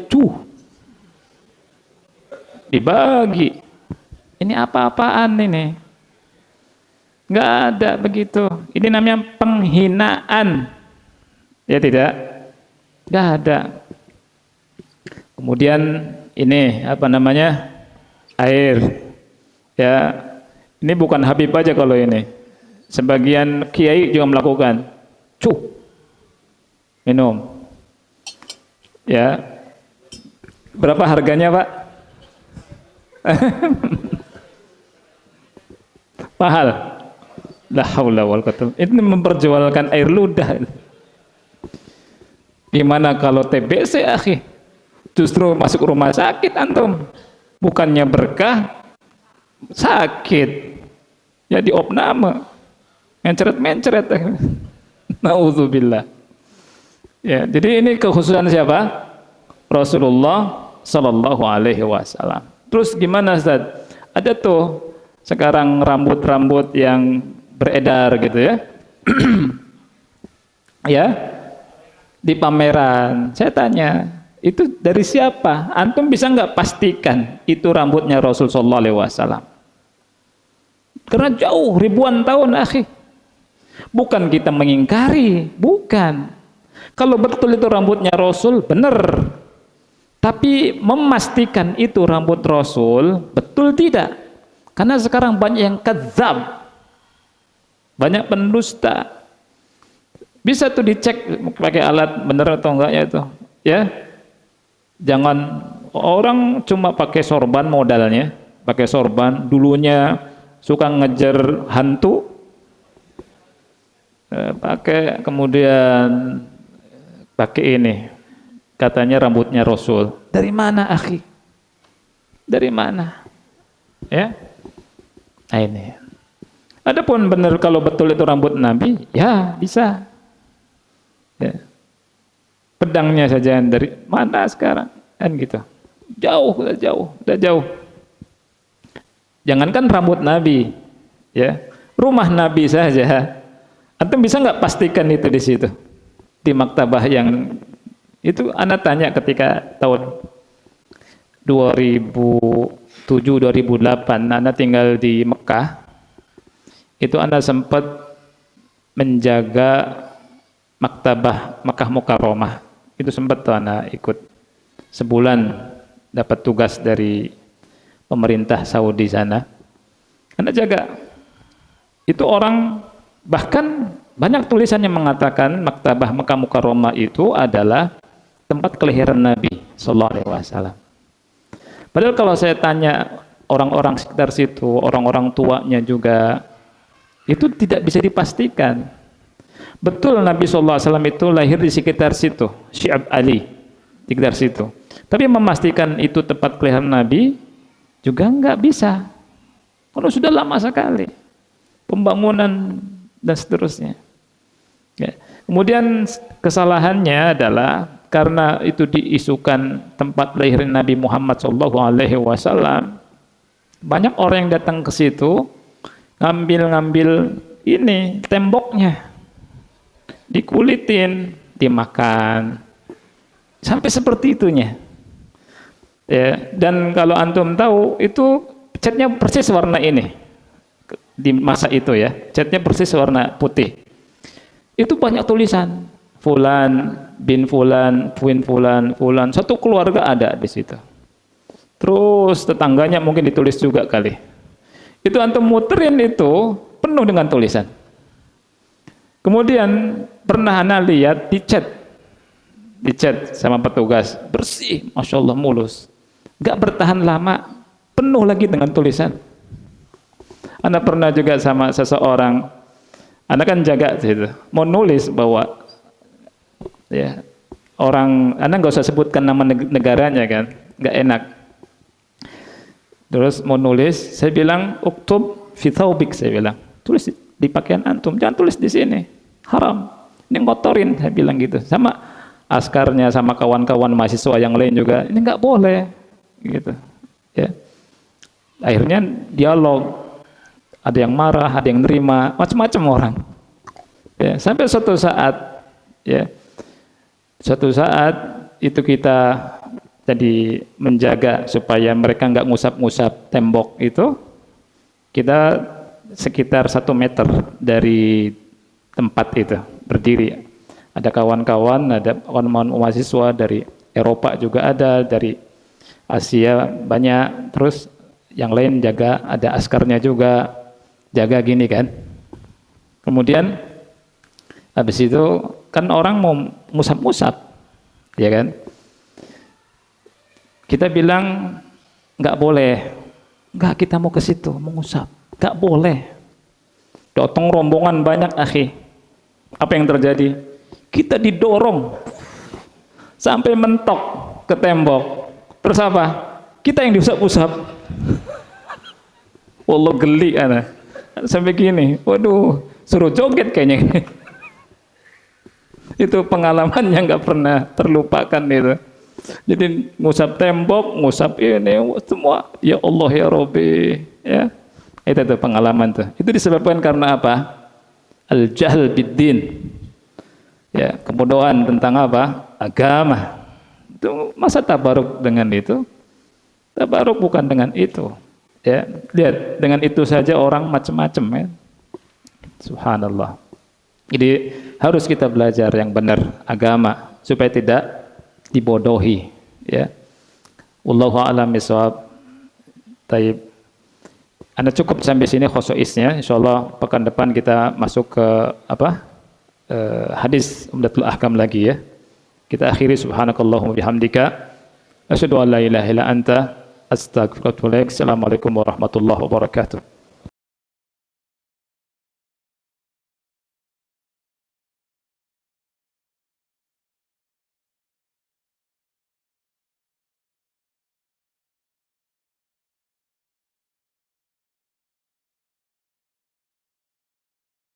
dibagi. Ini apa-apaan ini? Nggak ada begitu. Ini namanya penghinaan. Ya tidak? Nggak ada. Kemudian ini apa namanya? Air. Ya, ini bukan Habib aja kalau ini. Sebagian kiai juga melakukan. Minum. Ya. Berapa harganya, Pak? Mahal. La haula wal quwwata. Ini memperjualkan air ludah. Gimana kalau TBC, akhi? Justru masuk rumah sakit antum. Bukannya berkah, sakit. Jadi opname. Mencret-mencret. Nauzubillah. Ya, jadi ini kekhususan siapa? Rasulullah Sallallahu Alaihi Wasallam. Terus gimana, Ustaz? Ada tuh sekarang rambut-rambut yang beredar gitu ya. Ya, di pameran. Saya tanya, itu dari siapa? Antum bisa nggak pastikan itu rambutnya Rasul Sallallahu Alaihi Wasallam? Karena jauh ribuan tahun, akhi. Bukan kita mengingkari, bukan. Kalau betul itu rambutnya Rasul, benar. Tapi memastikan itu rambut Rasul, betul tidak? Karena sekarang banyak yang kadzab, banyak pendusta. Bisa tuh dicek pakai alat benar atau enggaknya itu, ya. Jangan orang cuma pakai sorban modalnya, pakai sorban. Dulunya suka ngejar hantu, pakai kemudian pakai ini, katanya rambutnya Rasul. Dari mana, akhi? Dari mana? Ya. Nah ini. Adapun benar kalau betul itu rambut Nabi, ya bisa. Ya. Pedangnya saja dari mana sekarang? Kan gitu. Jauh, udah jauh. Jangankan rambut Nabi, ya. Rumah Nabi saja. Antum bisa nggak pastikan itu di situ? Di maktabah yang itu anak tanya ketika tahun 2007-2008 anak tinggal di Mekah. Itu anak sempat menjaga maktabah Mekah Mukarramah. Itu sempat tuh anak ikut sebulan, dapat tugas dari pemerintah Saudi sana. Anak jaga. Itu orang, bahkan banyak tulisan yang mengatakan maktabah Mekah Mukarramah itu adalah tempat kelahiran Nabi Sallallahu Alaihi Wasallam. Padahal kalau saya tanya orang-orang sekitar situ, orang-orang tuanya juga, itu tidak bisa dipastikan. Betul Nabi Sallallahu Alaihi Wasallam itu lahir di sekitar situ, Syi'ab Ali, di sekitar situ. Tapi memastikan itu tempat kelahiran Nabi juga nggak bisa. Kalau sudah lama sekali pembangunan dan seterusnya. Ya. Kemudian kesalahannya adalah karena itu diisukan tempat lahir Nabi Muhammad SAW, banyak orang yang datang ke situ ngambil ini temboknya, dikulitin, dimakan, sampai seperti itunya. Ya, dan kalau antum tahu itu catnya persis warna ini di masa itu ya, catnya persis warna putih. Itu banyak tulisan Fulan bin Fulan, Fulan, satu keluarga ada di situ. Terus tetangganya mungkin ditulis juga kali. Itu antum muterin itu penuh dengan tulisan. Kemudian pernah ana lihat dicat sama petugas, bersih, masya Allah, mulus. Gak bertahan lama, penuh lagi dengan tulisan. Ana pernah juga sama seseorang, ana kan jaga situ, mau nulis bahwa ya orang, ana nggak usah sebutkan nama negaranya kan, nggak enak. Terus mau nulis, saya bilang uktub fi thawbik, saya bilang tulis di pakaian antum, jangan tulis di sini, haram, ini ngotorin, saya bilang gitu. Sama askarnya, sama kawan-kawan mahasiswa yang lain juga, ini nggak boleh, gitu. Ya. Akhirnya dialog, ada yang marah, ada yang nerima, macam-macam orang. Ya, sampai suatu saat, ya, suatu saat itu kita jadi menjaga supaya mereka nggak ngusap-ngusap tembok itu. Kita sekitar 1 meter dari tempat itu berdiri. Ada kawan-kawan, ada kawan-kawan mahasiswa dari Eropa juga ada, dari Asia banyak. Terus yang lain jaga, ada askarnya juga jaga gini kan. Kemudian habis itu kan orang mau ngusap-ngusap, ya kan? Kita bilang nggak boleh Enggak, kita mau ke situ, mengusap. Enggak boleh. Datang rombongan banyak, akhi. Apa yang terjadi? Kita didorong sampai mentok ke tembok. Terus apa? Kita yang diusap-usap. Wallah, geli ana. Sampai gini, waduh, suruh joget kayaknya. Itu pengalaman yang nggak pernah terlupakan itu. Jadi ngusap tembok, ngusap ini semua, ya Allah ya Rabbi, ya. Itu tuh pengalaman tuh. Itu disebabkan karena apa? Al-jahl biddin. Ya, kebodohan tentang apa? Agama. Itu masa tabaruk dengan itu? Tabaruk bukan dengan itu. Ya, lihat dengan itu saja orang macam-macam ya. Subhanallah. Jadi harus kita belajar yang benar agama supaya tidak dibodohi ya. Wallahu a'lam bishawab. Taib. Anda cukup sampai sini khosoisnya. Insyaallah pekan depan kita masuk ke apa? Hadis Umdatul Ahkam lagi ya. Kita akhiri subhanakallahumma bihamdika asyhadu an la ilaha illa anta astaghfiruka wa atubu ilaik. Assalamualaikum warahmatullahi wabarakatuh.